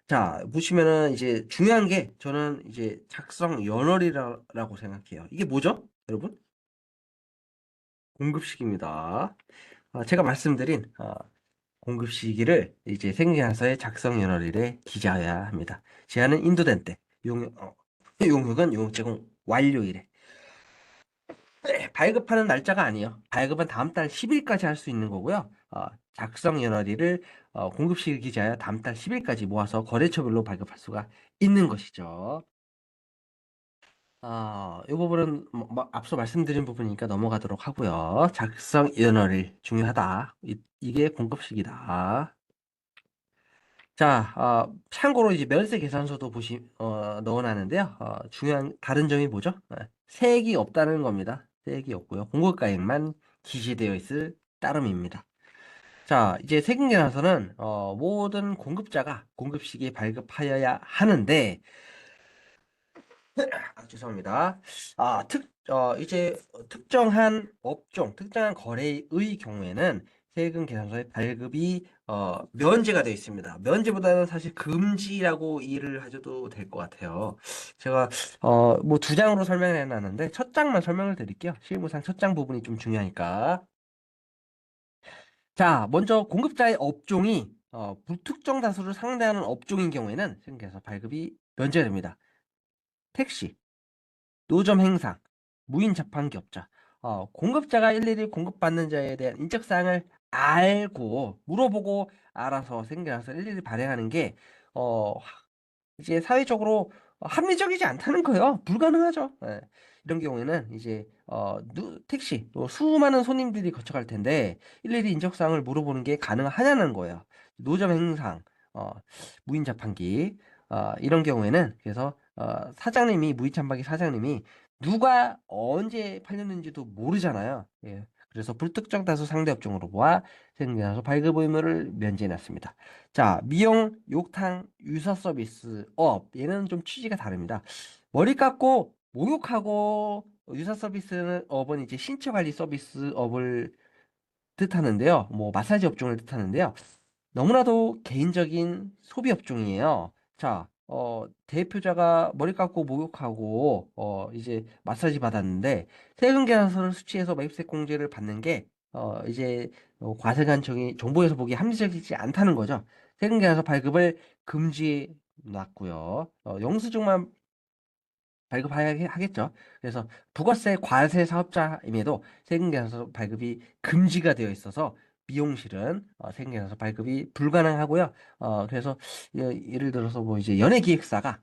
Speaker 1: 자, 보시면은 이제 중요한 게 저는 이제 작성 연월이라고 생각해요. 이게 뭐죠, 여러분? 공급 시기입니다. 제가 말씀드린 공급 시기를 이제 생계하서의 작성 연월일에 기재해야 합니다. 제한은 인도된 때, 용역은 용역 제공 완료일에. 네, 발급하는 날짜가 아니에요. 발급은 다음 달 10일까지 할 수 있는 거고요. 작성 연월일을 공급 시기 기재하여 다음 달 10일까지 모아서 거래처별로 발급할 수가 있는 것이죠. 이 부분은 앞서 말씀드린 부분이니까 넘어가도록 하고요. 작성 연월일 중요하다. 이게 공급식이다. 자, 참고로 이제 면세 계산서도 넣어놨는데요. 중요한 다른 점이 뭐죠? 세액이 없다는 겁니다. 세액이 없고요. 공급가액만 기재되어 있을 따름입니다. 자, 이제 세금 계산서는 모든 공급자가 공급 시기에 발급하여야 하는데, 죄송합니다. 이제 특정한 업종, 특정한 거래의 경우에는 세금 계산서의 발급이 면제가 되어 있습니다. 면제보다는 사실 금지라고 이해를 하셔도 될 것 같아요. 제가 뭐 두 장으로 설명을 해놨는데 첫 장만 설명을 드릴게요. 실무상 첫 장 부분이 좀 중요하니까. 자, 먼저 공급자의 업종이 불특정 다수를 상대하는 업종인 경우에는 세금 계산서 발급이 면제가 됩니다. 택시, 노점 행상, 무인 자판기업자, 공급자가 일일이 공급받는 자에 대한 인적사항을 알고 물어보고 알아서 생겨나서 일일이 발행하는 게 이제 사회적으로 합리적이지 않다는 거예요. 불가능하죠. 예. 이런 경우에는 이제 택시 또 수많은 손님들이 거쳐갈 텐데 일일이 인적사항을 물어보는 게 가능하냐는 거예요. 노점 행상, 어, 무인 자판기 이런 경우에는 그래서 사장님이 무인 자판기 사장님이 누가 언제 팔렸는지도 모르잖아요. 예. 그래서 불특정 다수 상대 업종으로 보아 생겨나서 발급 의무를 면제해놨습니다. 자, 미용, 욕탕, 유사 서비스 업. 얘는 좀 취지가 다릅니다. 머리 깎고 목욕하고 유사 서비스 업은 이제 신체 관리 서비스 업을 뜻하는데요. 뭐 마사지 업종을 뜻하는데요. 너무나도 개인적인 소비 업종이에요. 자, 대표자가 머리 깎고 목욕하고 이제 마사지 받았는데 세금 계산서를 수취해서 매입세 공제를 받는 게 이제 과세관 정보에서 보기 합리적이지 않다는 거죠. 세금 계산서 발급을 금지해 놨고요. 영수증만 발급하겠죠. 그래서 부가세 과세 사업자임에도 세금계산서 발급이 금지가 되어 있어서 미용실은 세금계산서 발급이 불가능하고요. 그래서 예를 들어서 뭐 이제 연예기획사가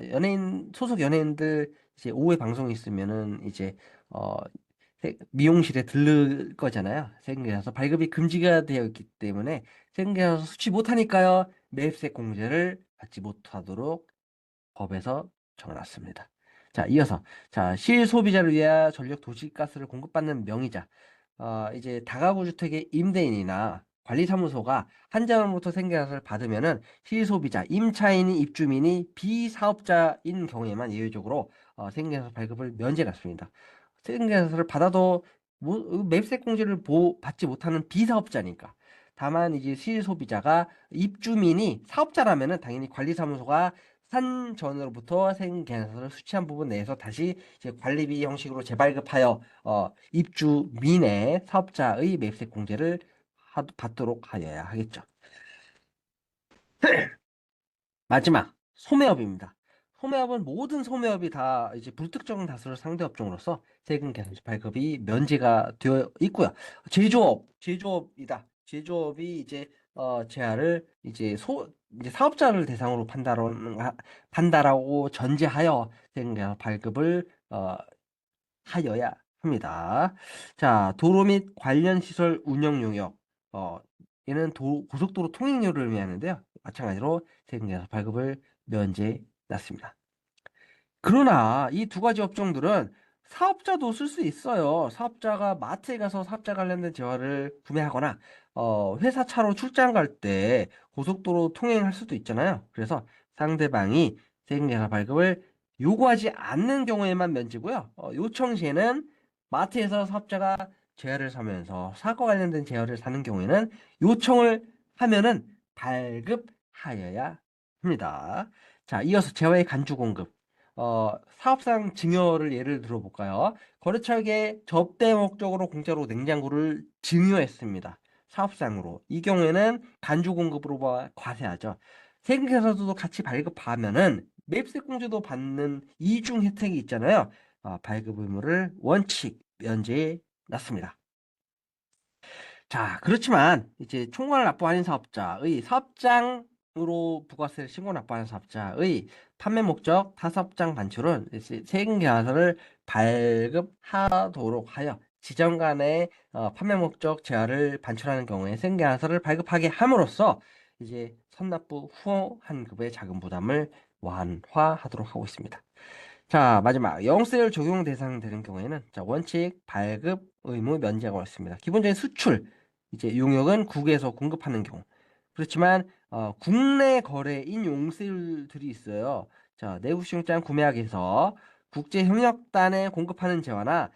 Speaker 1: 연예인 소속 연예인들 이제 오후에 방송이 있으면은 이제 어, 미용실에 들를 거잖아요. 세금계산서 발급이 금지가 되어 있기 때문에 세금계산서 수취 못하니까요. 매입세 공제를 받지 못하도록 법에서 정해놨습니다. 자, 이어서 자, 실소비자를 위하여 전력 도시가스를 공급받는 명의자. 이제 다가구 주택의 임대인이나 관리사무소가 한자로부터 생계가스를 받으면은 실소비자, 임차인이 입주민이 비사업자인 경우에만 예외적으로 생계가스 발급을 면제해놨습니다. 생계가스를 받아도 매입세 공제를 받지 못하는 비사업자니까. 다만 이제 실소비자가 입주민이 사업자라면은 당연히 관리사무소가 산 전으로부터 생계약서를 수취한 부분 내에서 다시 이제 관리비 형식으로 재발급하여 입주민의 사업자의 매입세 공제를 받도록 하여야 하겠죠. 마지막 소매업입니다. 소매업은 모든 소매업이 다 이제 불특정 다수를 상대 업종으로서 세금 계산 발급이 면제가 되어 있고요. 제조업이다. 제조업이 이제 제한을 이제 사업자를 대상으로 판다라고 전제하여 세금 계산 발급을 하여야 합니다. 자, 도로 및 관련 시설 운영 용역. 어, 얘는 고속도로 통행료를 의미하는데요. 마찬가지로 세금계산 발급을 면제해놨습니다. 그러나 이 두 가지 업종들은 사업자도 쓸 수 있어요. 사업자가 마트에 가서 사업자 관련된 재화를 구매하거나 회사 차로 출장 갈 때 고속도로 통행할 수도 있잖아요. 그래서 상대방이 세금계산 발급을 요구하지 않는 경우에만 면제고요. 요청 시에는 마트에서 사업자가 재화를 사면서 사과 관련된 재화를 사는 경우에는 요청을 하면은 발급하여야 합니다. 자, 이어서 재화의 간주 공급. 사업상 증여를 예를 들어볼까요? 거래처에게 접대 목적으로 공짜로 냉장고를 증여했습니다. 사업상으로. 이 경우에는 간주 공급으로 과세하죠. 세금계산서도 같이 발급하면은 맵스 공제도 받는 이중 혜택이 있잖아요. 발급 의무를 원칙 면제해 놨습니다. 자, 그렇지만 이제 총괄 납부 할인 사업자의 사업장으로 부가세를 신고 납부하는 사업자의 판매 목적 타사업장 반출은 세금 계산서를 발급하도록 하여 지점 간의 판매 목적 제한을 반출하는 경우에 세금 계산서를 발급하게 함으로써 이제 선납부 후 환급의 자금 부담을 완화하도록 하고 있습니다. 자, 마지막 영세율 적용 대상 되는 경우에는 자, 원칙 발급 의무 면제가 있습니다. 기본적인 수출 이제 용역은 국외에서 공급하는 경우. 그렇지만 국내 거래인 용세율들이 있어요. 자, 내부 수용장 구매하기 위해서 국제 협력단에 공급하는 재화나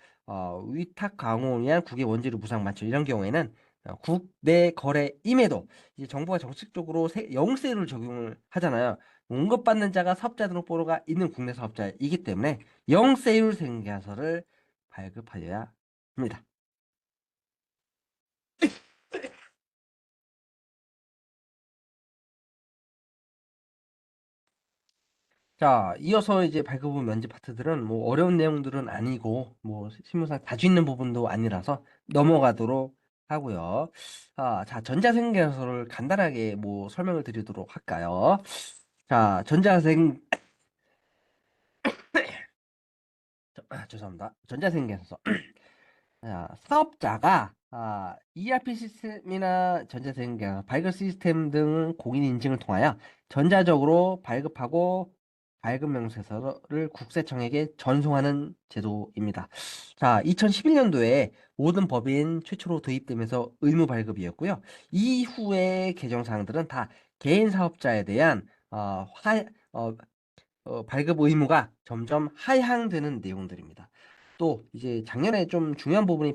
Speaker 1: 위탁 강호를 위한 국외 원재료 무상 반출 이런 경우에는 국내 거래임에도 이제 정부가 정책적으로 영세율을 적용을 하잖아요. 공급받는 자가 사업자 등록번호가 있는 국내 사업자이기 때문에 영세율 생계서를 발급하여야 합니다. 자, 이어서 이제 발급부 면제 파트들은 뭐 어려운 내용들은 아니고 뭐 실무상 자주 있는 부분도 아니라서 넘어가도록 하고요. 자, 전자생계서를 간단하게 뭐 설명을 드리도록 할까요? 자, 죄송합니다. 전자생계서. 사업자가 ERP 시스템이나 전자생계서, 발급 시스템 등 공인 인증을 통하여 전자적으로 발급하고 발급 명세서를 국세청에게 전송하는 제도입니다. 자, 2011년도에 모든 법인 최초로 도입되면서 의무 발급이었고요. 이후의 개정 사항들은 다 개인 사업자에 대한 발급 의무가 점점 하향되는 내용들입니다. 또 이제 작년에 좀 중요한 부분이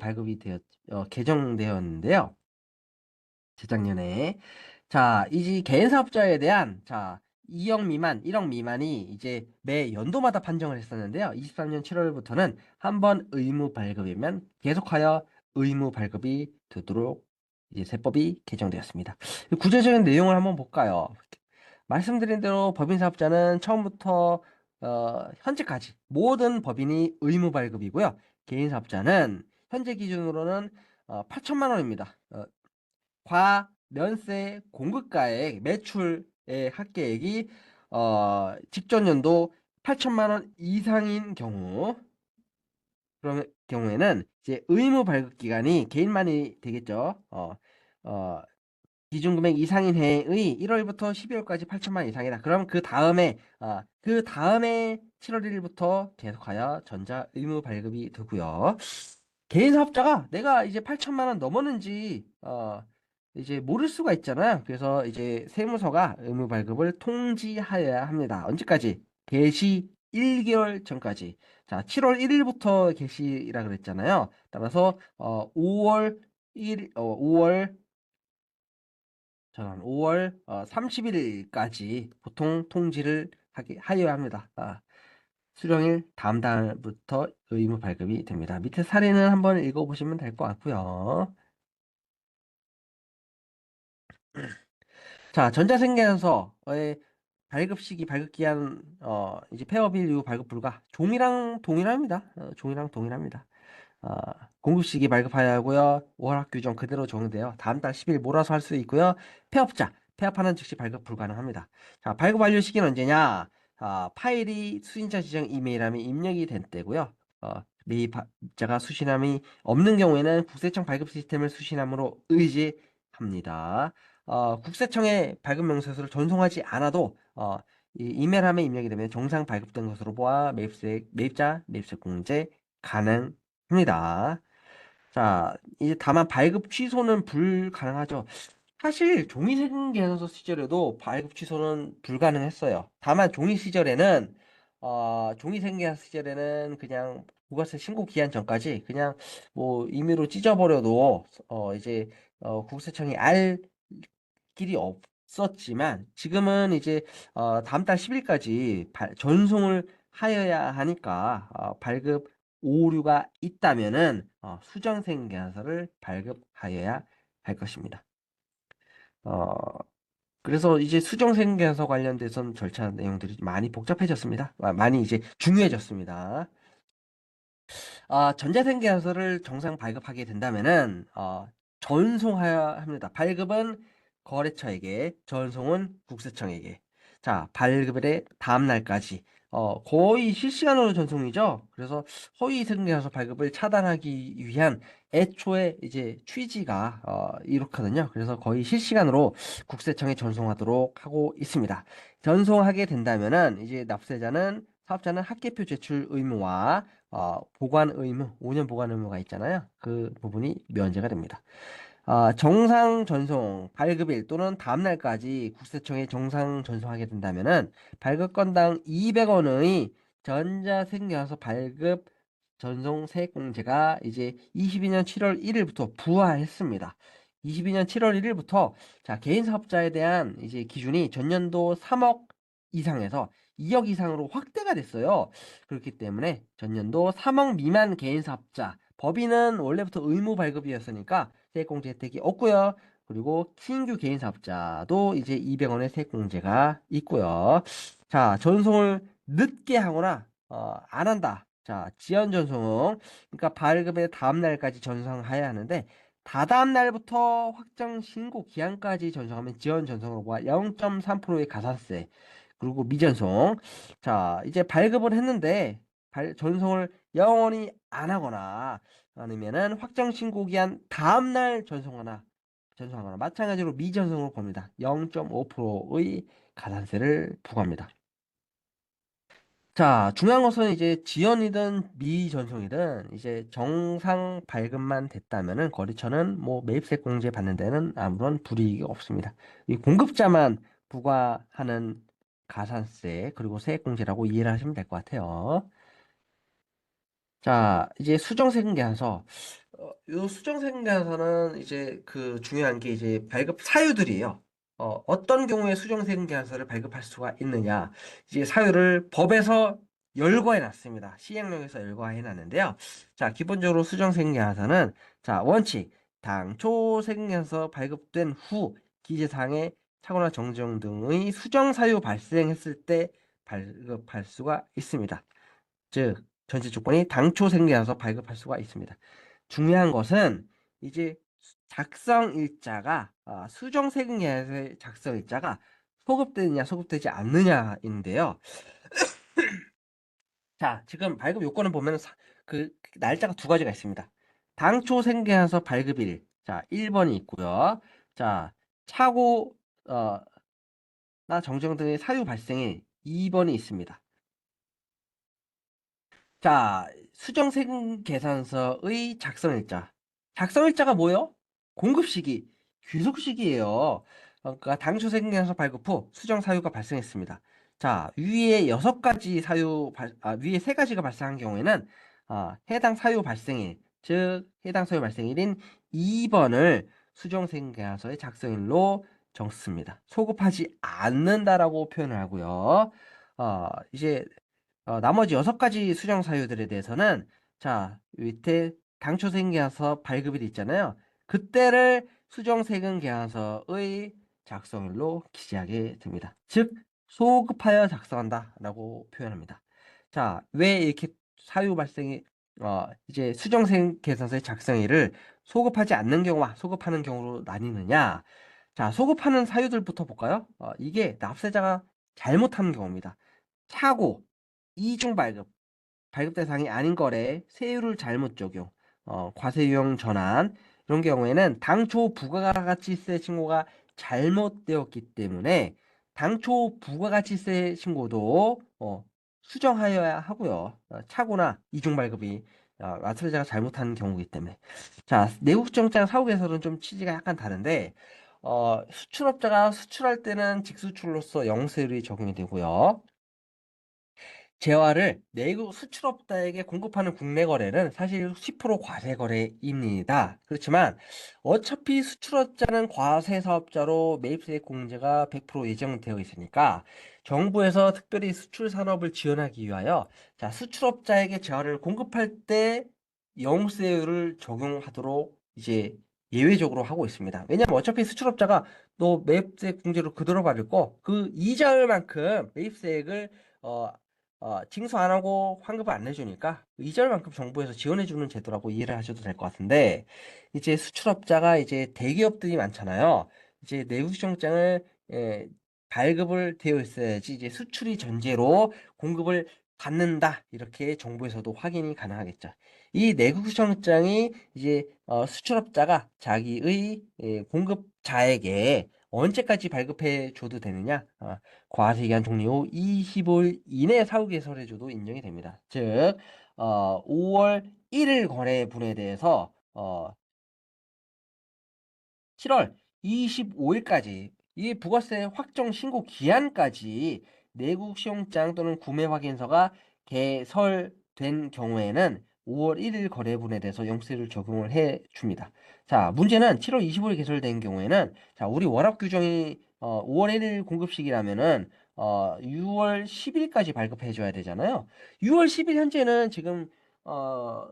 Speaker 1: 개정되었는데요. 재작년에. 자, 이제 개인 사업자에 대한 2억 미만, 1억 미만이 이제 매 연도마다 판정을 했었는데요. 23년 7월부터는 한 번 의무 발급이면 계속하여 의무 발급이 되도록 이제 세법이 개정되었습니다. 구체적인 내용을 한번 볼까요? 말씀드린 대로 법인 사업자는 처음부터 현재까지 모든 법인이 의무 발급이고요. 개인 사업자는 현재 기준으로는 8천만 원입니다. 과 면세 공급가액 매출의 합계액이 직전 연도 8천만 원 이상인 그런 경우에는 이제 의무 발급 기간이 개인만이 되겠죠. 기준금액 이상인 해의 1월부터 12월까지 8천만 이상이다. 그럼 그 다음에 7월 1일부터 계속하여 전자 의무 발급이 되고요. 개인 사업자가 내가 이제 8천만 원 넘었는지 이제 모를 수가 있잖아요. 그래서 이제 세무서가 의무 발급을 통지하여야 합니다. 언제까지? 개시 1개월 전까지. 자, 7월 1일부터 개시라 그랬잖아요. 따라서 5월 30일까지 보통 통지를 하여야 합니다. 수령일 다음 달부터 의무 발급이 됩니다. 밑에 사례는 한번 읽어보시면 될 것 같고요. 자, 전자생계에서의 발급 시기, 발급 기한, 이제 폐업일 이후 발급 불가. 종이랑 동일합니다. 종이랑 동일합니다. 공급 시기 발급하여야 하고요. 월학 규정 그대로 적용돼요. 다음 달 10일 몰아서 할 수 있고요. 폐업하는 즉시 발급 불가능합니다. 자, 발급 완료 시기는 언제냐? 파일이 수신자 지정 이메일함이 입력이 된 때고요. 매입자가 수신함이 없는 경우에는 국세청 발급 시스템을 수신함으로 의지합니다. 국세청에 발급 명세서를 전송하지 않아도 이 이메일함에 입력이 되면 정상 발급된 것으로 보아 매입자 매입세 공제 가능합니다. 자, 이제 다만 발급 취소는 불가능하죠. 사실 종이생계연서 시절에도 발급 취소는 불가능했어요. 다만 종이생계연서 시절에는 그냥 부가세 신고 기한 전까지 그냥 뭐 임의로 찢어버려도 이제 국세청이 알 길이 있었지만 지금은 이제 다음 달 10일까지 전송을 하여야 하니까 발급 오류가 있다면은 수정생 계약서를 발급하여야 할 것입니다. 어, 그래서 이제 수정생 계약서 관련돼서는 절차 내용들이 많이 복잡해졌습니다. 많이 이제 중요해졌습니다. 전자생계약서를 정상 발급하게 된다면은 전송해야 합니다. 발급은 거래처에게, 전송은 국세청에게. 자, 발급의 다음 날까지 거의 실시간으로 전송이죠. 그래서 허위생계약서 발급을 차단하기 위한 애초에 이제 취지가 이렇거든요. 그래서 거의 실시간으로 국세청에 전송하도록 하고 있습니다. 전송하게 된다면은 이제 납세자는 사업자는 합계표 제출 의무와 보관 의무, 5년 보관 의무가 있잖아요. 그 부분이 면제가 됩니다. 정상 전송, 발급일 또는 다음날까지 국세청에 정상 전송하게 된다면은 발급 건당 200원의 전자생계약서 발급 전송 세액공제가 이제 22년 7월 1일부터 부과했습니다. 22년 7월 1일부터 자, 개인 사업자에 대한 이제 기준이 전년도 3억 이상에서 2억 이상으로 확대가 됐어요. 그렇기 때문에 전년도 3억 미만 개인 사업자, 법인은 원래부터 의무 발급이었으니까 세액공제 혜택이 없고요. 그리고 신규 개인 사업자도 이제 200원의 세액공제가 있고요. 자, 전송을 늦게 하거나 안 한다. 자, 지연 전송. 그러니까 발급의 다음 날까지 전송해야 하는데 다다음 날부터 확정 신고 기한까지 전송하면 지연 전송료가 0.3%의 가산세. 그리고 미전송. 자, 이제 발급을 했는데 전송을 영원히 안 하거나 아니면은 확정 신고 기한 다음 날 전송하거나 마찬가지로 미전송으로 봅니다. 0.5%의 가산세를 부과합니다. 자, 중요한 것은 이제 지연이든 미전송이든 이제 정상 발급만 됐다면은 거래처는 뭐 매입세 공제 받는 데는 아무런 불이익이 없습니다. 이 공급자만 부과하는 가산세 그리고 세액 공제라고 이해를 하시면 될 것 같아요. 자, 이제 수정세금계산서. 요 수정세금계산서는 이제 그 중요한 게 이제 발급 사유들이에요. 어떤 경우에 수정세금계산서를 발급할 수가 있느냐. 이제 사유를 법에서 열거해 놨습니다. 시행령에서 열거해 놨는데요. 자, 기본적으로 수정세금계산서는 자, 원칙. 당초 세금계산서 발급된 후 기재사항에 착오나 정정 등의 수정 사유 발생했을 때 발급할 수가 있습니다. 즉, 전제 조건이 당초 생겨서 발급할 수가 있습니다. 중요한 것은 이제 작성 일자가 수정 세금계약서의 작성 일자가 소급되느냐 소급되지 않느냐인데요. 자, 지금 발급 요건을 보면 그 날짜가 두 가지가 있습니다. 당초 생계약서 발급일. 자, 1번이 있고요. 자, 착오 나 정정 등의 사유 발생일 2번이 있습니다. 자, 수정세금 계산서의 작성일자. 작성일자가 뭐예요? 공급시기, 귀속시기예요. 그러니까 당초 세금 계산서 발급 후 수정 사유가 발생했습니다. 자, 위에 6가지 위에 3가지가 발생한 경우에는 해당 사유 발생일, 즉 해당 사유 발생일인 2번을 수정세금 계산서의 작성일로 적습니다. 소급하지 않는다라고 표현을 하고요. 이제 나머지 6가지 수정 사유들에 대해서는 자, 밑에 당초 세금 계약서 발급일 있잖아요. 그때를 수정 세금 계약서의 작성일로 기재하게 됩니다. 즉, 소급하여 작성한다라고 표현합니다. 자, 왜 이렇게 사유 발생이 이제 수정 세금 계약서의 작성일을 소급하지 않는 경우와 소급하는 경우로 나뉘느냐? 자, 소급하는 사유들부터 볼까요? 이게 납세자가 잘못한 경우입니다. 착오, 이중 발급 대상이 아닌 거래, 세율을 잘못 적용, 과세 유형 전환 이런 경우에는 당초 부가가치세 신고가 잘못되었기 때문에 당초 부가가치세 신고도 수정하여야 하고요. 착오나 이중 발급이 납세자가 잘못한 경우이기 때문에 자, 내국정장 사후에서는 좀 취지가 약간 다른데 수출업자가 수출할 때는 직수출로서 영세율이 적용이 되고요. 재화를 내국 수출업자에게 공급하는 국내 거래는 사실 10% 과세 거래입니다. 그렇지만 어차피 수출업자는 과세 사업자로 매입세액 공제가 100% 예정되어 있으니까 정부에서 특별히 수출 산업을 지원하기 위하여 자, 수출업자에게 재화를 공급할 때 영세율을 적용하도록 이제 예외적으로 하고 있습니다. 왜냐하면 어차피 수출업자가 너 매입세액 공제로 그대로 받을 거 그 이자율만큼 매입세액을 징수 안 하고 환급을 안 내주니까 이자율만큼 정부에서 지원해주는 제도라고 이해를 하셔도 될 것 같은데 이제 수출업자가 이제 대기업들이 많잖아요. 이제 내수시장을 발급을 되어 있어야지 이제 수출이 전제로 공급을 받는다 이렇게 정부에서도 확인이 가능하겠죠. 이 내국수정장이 이제 수출업자가 자기의 공급자에게 언제까지 발급해 줘도 되느냐? 과세기한 종료 후 25일 이내 사후 개설해 줘도 인정이 됩니다. 즉 5월 1일 거래분에 대해서 7월 25일까지 이 부가세 확정 신고 기한까지 내국 시용장 또는 구매 확인서가 개설된 경우에는 5월 1일 거래분에 대해서 영세를 적용을 해 줍니다. 자, 문제는 7월 25일 개설된 경우에는 자, 우리 월합 규정이 5월 1일 공급식이라면은 6월 10일까지 발급해 줘야 되잖아요. 6월 10일 현재는 지금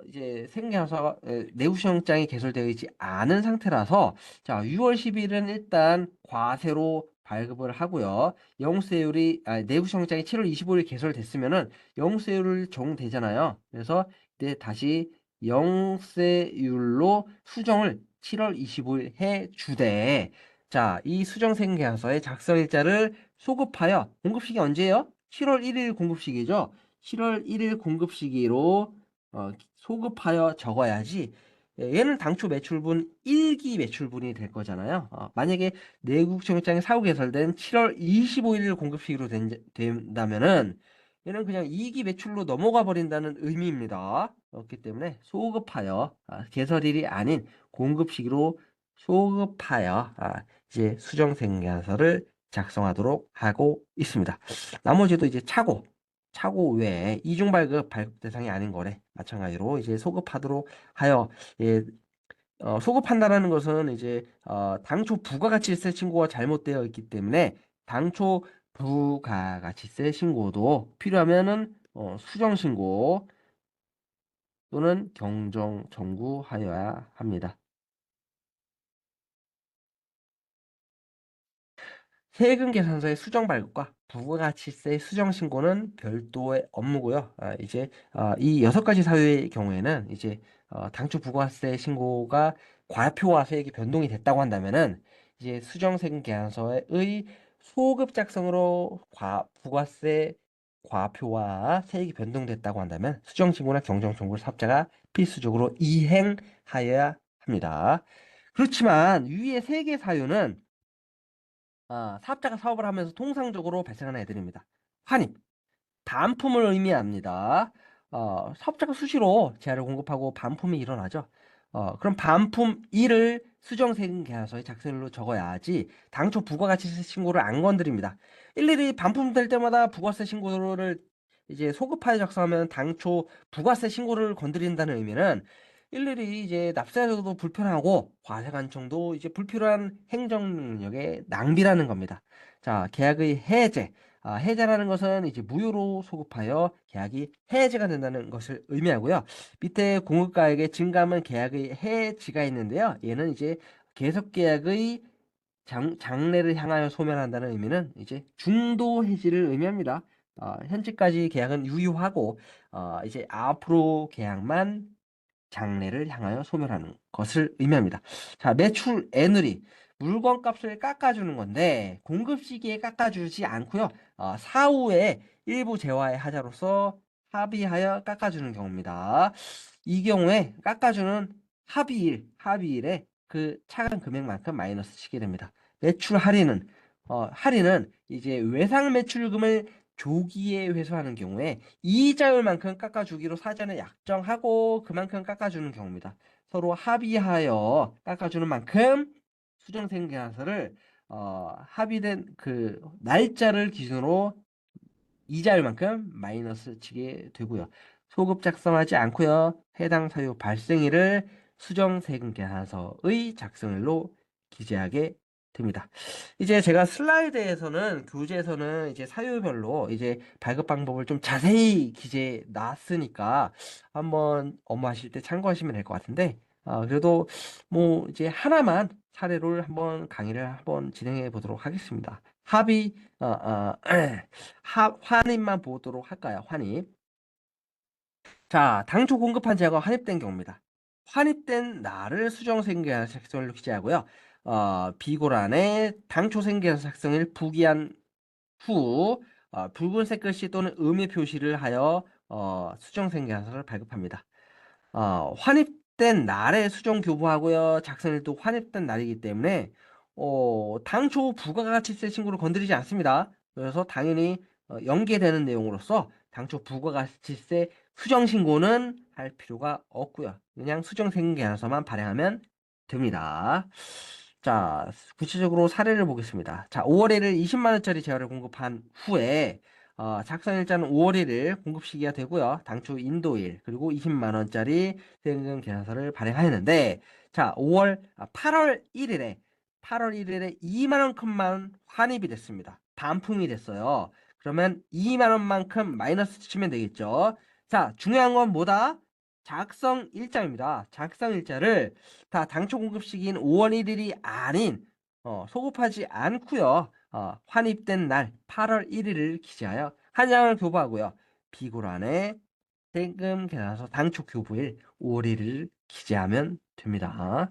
Speaker 1: 이제 생계사가 내부시영장이 개설되어 있지 않은 상태라서 자, 6월 10일은 일단 과세로 발급을 하고요. 영수세율이 내부시영장이 7월 25일 개설됐으면은 영수세율을 적용되잖아요. 그래서 이제 다시 영세율로 수정을 7월 25일 해 주되 자, 이 수정생계약서의 작성일자를 소급하여 공급식이 언제예요? 7월 1일 공급식이죠. 7월 1일 공급시기로 소급하여 적어야지 얘는 당초 매출분 1기 매출분이 될 거잖아요. 만약에 내국청장이 사후 개설된 7월 25일 공급시기로 된다면은 얘는 그냥 2기 매출로 넘어가 버린다는 의미입니다. 그렇기 때문에 소급하여 개설일이 아닌 공급시기로 소급하여 이제 수정생계서를 작성하도록 하고 있습니다. 나머지도 이제 차고 외에 이중 발급 대상이 아닌 거래 마찬가지로 이제 소급하도록 하여 예, 소급한다라는 것은 이제 당초 부가가치세 신고가 잘못되어 있기 때문에 당초 부가가치세 신고도 필요하면은 수정 신고 또는 경정 청구하여야 합니다. 세금 계산서의 수정 발급과 부가가치세 수정 신고는 별도의 업무고요. 이제 이 6가지 사유의 경우에는 이제 당초 부가세 신고가 과표와 세액이 변동이 됐다고 한다면은 이제 수정 세금 계산서의 소급 작성으로 부가세 과표와 세액이 변동됐다고 한다면 수정 신고나 경정 청구를 사업자가 필수적으로 이행하여야 합니다. 그렇지만 위의 3개 사유는 사업자가 사업을 하면서 통상적으로 발생하는 애들입니다. 환입, 반품을 의미합니다. 사업자가 수시로 재화를 공급하고 반품이 일어나죠. 그럼 반품 1을 수정세금 계산서에 작성일로 적어야지 당초 부가가치세 신고를 안 건드립니다. 일일이 반품될 때마다 부가세 신고를 이제 소급하여 작성하면 당초 부가세 신고를 건드린다는 의미는 일일이 이제 납세자도 불편하고 과세관청도 이제 불필요한 행정 능력의 낭비라는 겁니다. 자, 계약의 해제. 해제라는 것은 이제 무효로 소급하여 계약이 해제가 된다는 것을 의미하고요. 밑에 공급가액의 증감은 계약의 해지가 있는데요. 얘는 이제 계속 계약의 장래를 향하여 소멸한다는 의미는 이제 중도 해지를 의미합니다. 현재까지 계약은 유효하고 이제 앞으로 계약만 장래를 향하여 소멸하는 것을 의미합니다. 자, 매출 애누리. 물건값을 깎아주는 건데 공급 시기에 깎아주지 않고요. 사후에 일부 재화의 하자로서 합의하여 깎아주는 경우입니다. 이 경우에 깎아주는 합의일에 그 차감 금액만큼 마이너스 치게 됩니다. 매출 할인은 이제 외상 매출금을 조기에 회수하는 경우에 이자율만큼 깎아주기로 사전에 약정하고 그만큼 깎아주는 경우입니다. 서로 합의하여 깎아주는 만큼 수정생계약서를 합의된 그 날짜를 기준으로 이자율만큼 마이너스 치게 되고요. 소급 작성하지 않고요. 해당 사유 발생일을 수정세금 계산서의 작성일로 기재하게 됩니다. 이제 제가 슬라이드에서는 교재에서는 이제 사유별로 이제 발급 방법을 좀 자세히 기재해 놨으니까 한번 업무하실 때 참고하시면 될 것 같은데 그래도 뭐 이제 하나만 사례를 한번 강의를 한번 진행해 보도록 하겠습니다. 합의 환입만 보도록 할까요? 환입. 자, 당초 공급한 재고가 환입된 경우입니다. 환입된 날을 수정생계한 작성일로 기재하고요. 비고란에 당초 생계한 작성일 부기한 후 붉은색 글씨 또는 의미 표시를 하여 수정생계한서를 발급합니다. 환입된 날에 수정 교부하고요. 작성일도 환입된 날이기 때문에 당초 부가가치세 신고를 건드리지 않습니다. 그래서 당연히 연계되는 내용으로서 당초 부가가치세 수정 신고는 할 필요가 없고요. 그냥 수정생계한서만 발행하면 됩니다. 자, 구체적으로 사례를 보겠습니다. 자, 5월 1일 20만 원짜리 재화를 공급한 후에 작성일자는 5월 1일 공급 시기가 되고요. 당초 인도일 그리고 20만 원짜리 세금 계산서를 발행하였는데 자, 8월 1일에 2만 원큼만 환입이 됐습니다. 반품이 됐어요. 그러면 2만 원만큼 마이너스 치면 되겠죠. 자, 중요한 건 뭐다? 작성 일자입니다. 작성 일자를 다 당초 공급 시기인 5월 1일이 아닌 소급하지 않고요. 환입된 날 8월 1일을 기재하여 한 장을 교부하고요. 비고란에 세금 계산서 당초 교부일 5월 1일을 기재하면 됩니다.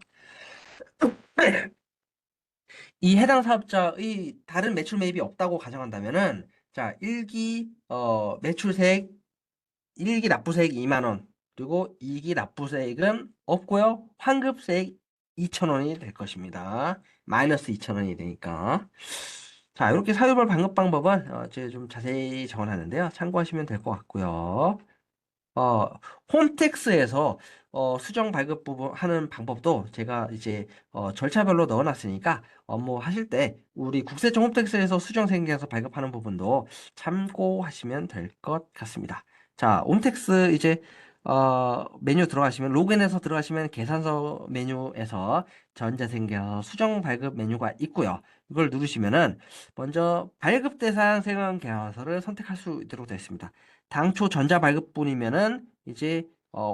Speaker 1: 이 해당 사업자의 다른 매출 매입이 없다고 가정한다면은 자, 1기 매출세액 1기 납부세액 2만 원 그리고 2기 납부세액은 없고요. 환급세액 2,000원이 될 것입니다. 마이너스 2,000원이 되니까. 자, 이렇게 사유별 반급 방법은 제가 좀 자세히 적어놨는데요. 참고하시면 될 것 같고요. 어, 홈택스에서 수정 발급 부분 하는 방법도 제가 이제 절차별로 넣어놨으니까 업무 하실 때 우리 국세청 홈택스에서 수정 생계에서 발급하는 부분도 참고하시면 될 것 같습니다. 자, 홈택스 이제 메뉴 들어가시면 로그인해서 들어가시면 계산서 메뉴에서 전자생계서 수정 발급 메뉴가 있고요. 이걸 누르시면은 먼저 발급 대상 세금 계산서를 선택할 수 있도록 되어 있습니다. 당초 전자 발급분이면은 이제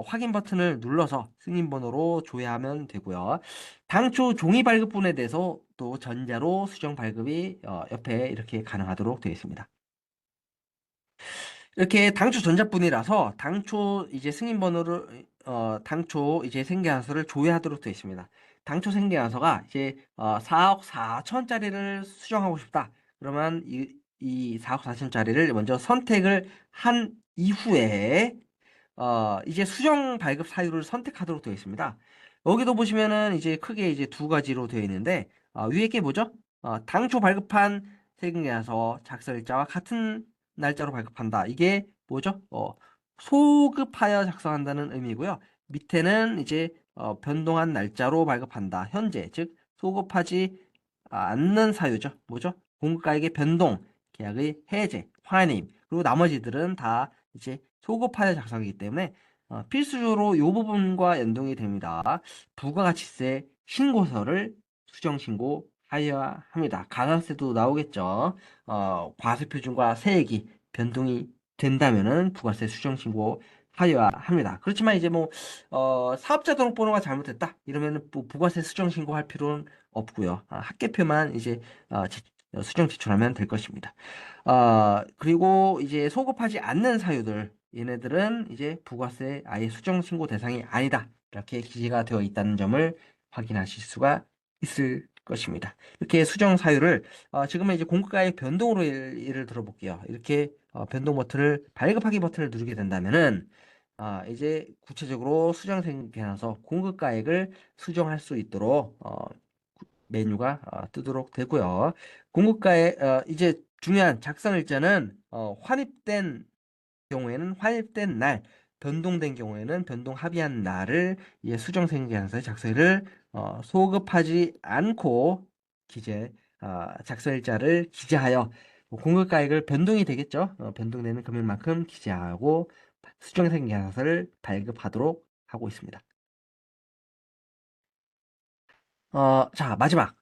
Speaker 1: 확인 버튼을 눌러서 승인 번호로 조회하면 되고요. 당초 종이 발급분에 대해서 또 전자로 수정 발급이 옆에 이렇게 가능하도록 되어 있습니다. 이렇게 당초 전자분이라서 당초 이제 승인 번호를 당초 이제 생계환수를 조회하도록 되어 있습니다. 당초 생계환수가 이제 4억 4천짜리를 수정하고 싶다. 그러면 이 4억 4천짜리를 먼저 선택을 한 이후에 이제 수정 발급 사유를 선택하도록 되어 있습니다. 여기도 보시면은 이제 크게 이제 두 가지로 되어 있는데 위에 게 뭐죠? 당초 발급한 세금계약서 작성일자와 같은 날짜로 발급한다. 이게 뭐죠? 소급하여 작성한다는 의미고요. 밑에는 이제 변동한 날짜로 발급한다. 현재 즉 소급하지 않는 사유죠. 뭐죠? 공급가액의 변동, 계약의 해제, 환입 그리고 나머지들은 다 이제 소급하여 작성이기 때문에 필수적으로 이 부분과 연동이 됩니다. 부가가치세 신고서를 수정 신고하여야 합니다. 가산세도 나오겠죠. 과세표준과 세액이 변동이 된다면은 부가세 수정 신고하여야 합니다. 그렇지만 이제 뭐 사업자 등록번호가 잘못됐다 이러면은 부가세 수정 신고할 필요는 없고요. 합계표만 이제 수정 제출하면 될 것입니다. 그리고 이제 소급하지 않는 사유들, 얘네들은 이제 부가세 아예 수정 신고 대상이 아니다. 이렇게 기재가 되어 있다는 점을 확인하실 수가 있을 것입니다. 이렇게 수정 사유를 지금은 이제 공급가액 변동으로 예를 들어 볼게요. 이렇게 변동 버튼을 발급하기 버튼을 누르게 된다면은 이제 구체적으로 수정생 계산서 공급가액을 수정할 수 있도록 메뉴가 뜨도록 되고요. 공급가액 이제 중요한 작성일자는 환입된 경우에는 환입된 날, 변동된 경우에는 변동 합의한 날을 수정생계산서의 작성일을 소급하지 않고 작성일자를 기재하여 뭐 공급가액을 변동이 되겠죠. 변동되는 금액만큼 기재하고 수정생계사서를 발급하도록 하고 있습니다. 자, 마지막.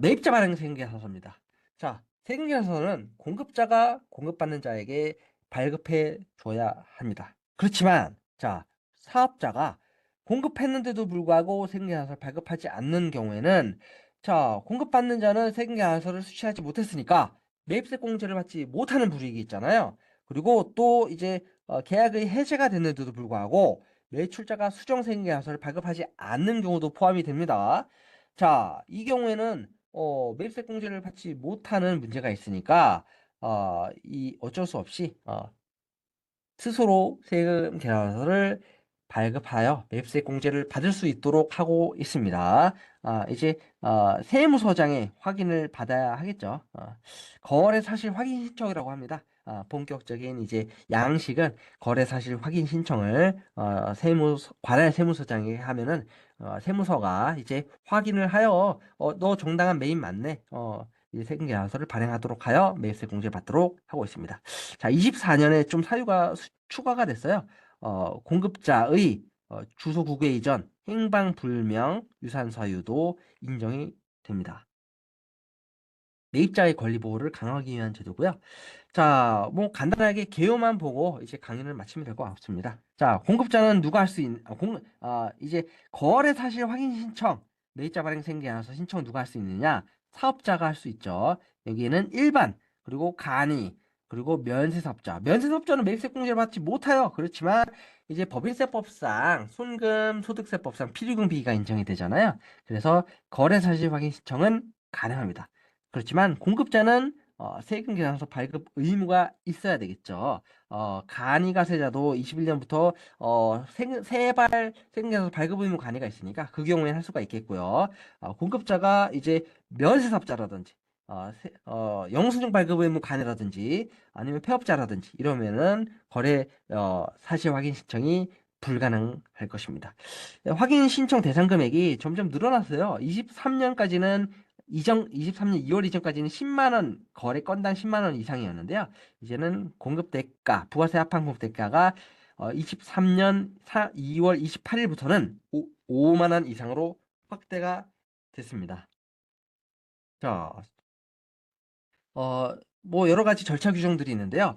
Speaker 1: 매입자 발행 생계사서입니다. 자, 생계사서는 공급자가 공급받는 자에게 발급해 줘야 합니다. 그렇지만, 자, 사업자가 공급했는데도 불구하고 생계사서를 발급하지 않는 경우에는, 자, 공급받는 자는 생계사서를 수취하지 못했으니까 매입세 공제를 받지 못하는 불이익이 있잖아요. 그리고 또 이제 계약의 해제가 됐는데도 불구하고 매출자가 수정생계사서를 발급하지 않는 경우도 포함이 됩니다. 자, 이 경우에는 매입세 공제를 받지 못하는 문제가 있으니까 이 어쩔 수 없이 스스로 세금 계산서를 발급하여 매입세 공제를 받을 수 있도록 하고 있습니다. 이제 세무서장의 확인을 받아야 하겠죠. 거래 사실 확인 신청이라고 합니다. 본격적인 이제 양식은 거래 사실 확인 신청을 관할 세무서장에게 하면은 세무서가 이제 확인을 하여 너 정당한 매입 맞네. 이제 세금 계산서를 발행하도록 하여 매입세 공제를 받도록 하고 있습니다. 자, 24년에 좀 사유가 추가가 됐어요. 공급자의 주소 구개 이전, 행방 불명, 유산 사유도 인정이 됩니다. 매입자의 권리 보호를 강화하기 위한 제도고요. 자, 뭐 간단하게 개요만 보고 이제 강의를 마치면 될 것 같습니다. 자, 공급자는 누가 할 수 이제 거래 사실 확인 신청, 매입자 발행 생계하서 신청 누가 할 수 있느냐? 사업자가 할 수 있죠. 여기에는 일반, 그리고 간이, 그리고 면세사업자. 면세사업자는 매입세 공제를 받지 못해요. 그렇지만 이제 법인세법상, 손금소득세법상 필요금비가 인정이 되잖아요. 그래서 거래 사실 확인 신청은 가능합니다. 그렇지만 공급자는 세금 계산서 발급 의무가 있어야 되겠죠. 간이가세자도 21년부터 세발 세금 계산서 발급 의무 간이가 있으니까 그 경우에는 할 수가 있겠고요. 공급자가 이제 면세사업자라든지 영수증 발급 의무 간이라든지 아니면 폐업자라든지 이러면은 거래 사실 확인 신청이 불가능할 것입니다. 확인 신청 대상 금액이 점점 늘어났어요. 23년까지는 23년 2월 이전까지는 10만 원, 거래 건당 10만 원 이상이었는데요. 이제는 공급 대가, 부가세 합한 공급 대가가 23년 2월 28일부터는 5만 원 이상으로 확대가 됐습니다. 자, 뭐 여러 가지 절차 규정들이 있는데요.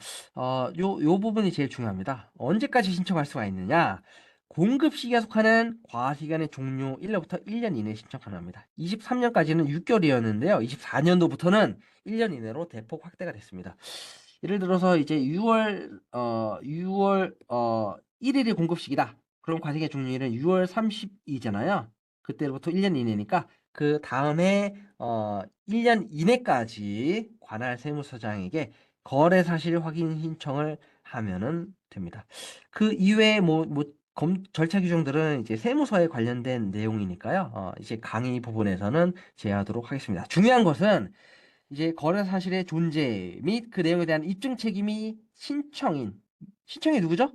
Speaker 1: 요 부분이 제일 중요합니다. 언제까지 신청할 수가 있느냐? 공급 시기에 속하는 과시간의 종료 1년부터 1년 이내 신청 가능합니다. 23년까지는 6개월이었는데요. 24년도부터는 1년 이내로 대폭 확대가 됐습니다. 예를 들어서 이제 6월 1일이 공급 시기다. 그럼 과세기간 종료일은 6월 30이잖아요. 그때부터 1년 이내니까 그 다음에 1년 이내까지 관할 세무서장에게 거래 사실 확인 신청을 하면은 됩니다. 그 이외에 절차 규정들은 이제 세무서에 관련된 내용이니까요. 이제 강의 부분에서는 제외하도록 하겠습니다. 중요한 것은 이제 거래 사실의 존재 및 그 내용에 대한 입증 책임이 신청이 누구죠?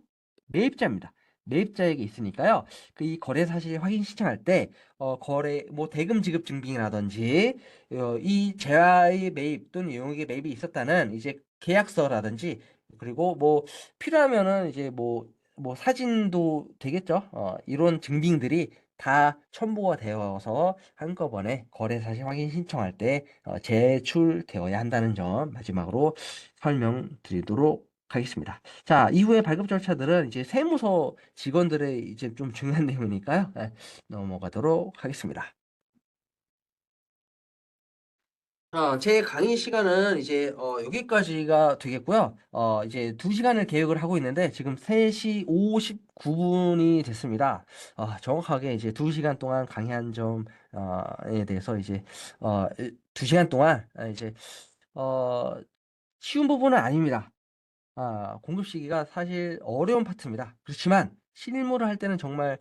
Speaker 1: 매입자입니다. 매입자에게 있으니까요. 그 이 거래 사실 확인 신청할 때 거래 뭐 대금 지급 증빙이라든지 이 재화의 매입 또는 용역의 매입이 있었다는 이제 계약서라든지 그리고 뭐 필요하면은 이제 뭐 사진도 되겠죠. 이런 증빙들이 다 첨부가 되어서 한꺼번에 거래 사실 확인 신청할 때 제출되어야 한다는 점 마지막으로 설명드리도록 하겠습니다. 자, 이후에 발급 절차들은 이제 세무서 직원들의 이제 좀 중요한 내용이니까요. 넘어가도록 하겠습니다. 제 강의 시간은 이제 여기까지가 되겠고요. 이제 2시간을 계획을 하고 있는데 지금 3시 59분이 됐습니다. 정확하게 이제 2시간 동안 강의한 점에 대해서 이제 2시간 동안 이제 어, 쉬운 부분은 아닙니다. 공급 시기가 사실 어려운 파트입니다. 그렇지만 실무를 할 때는 정말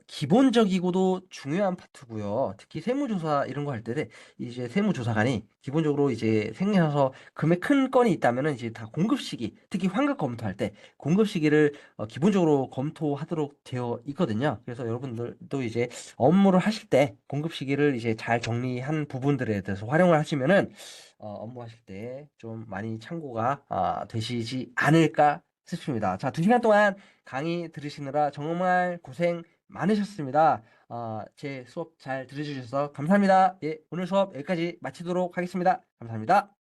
Speaker 1: 기본적이고도 중요한 파트고요. 특히 세무조사 이런 거 할 때 이제 세무조사관이 기본적으로 이제 생겨서 금액 큰 건이 있다면은 이제 다 공급 시기, 특히 환급 검토할 때 공급 시기를 기본적으로 검토하도록 되어 있거든요. 그래서 여러분들도 이제 업무를 하실 때 공급 시기를 이제 잘 정리한 부분들에 대해서 활용을 하시면은 업무하실 때 좀 많이 참고가 되시지 않을까 싶습니다. 자, 2시간 동안 강의 들으시느라 정말 고생 많으셨습니다. 제 수업 잘 들어주셔서 감사합니다. 예, 오늘 수업 여기까지 마치도록 하겠습니다. 감사합니다.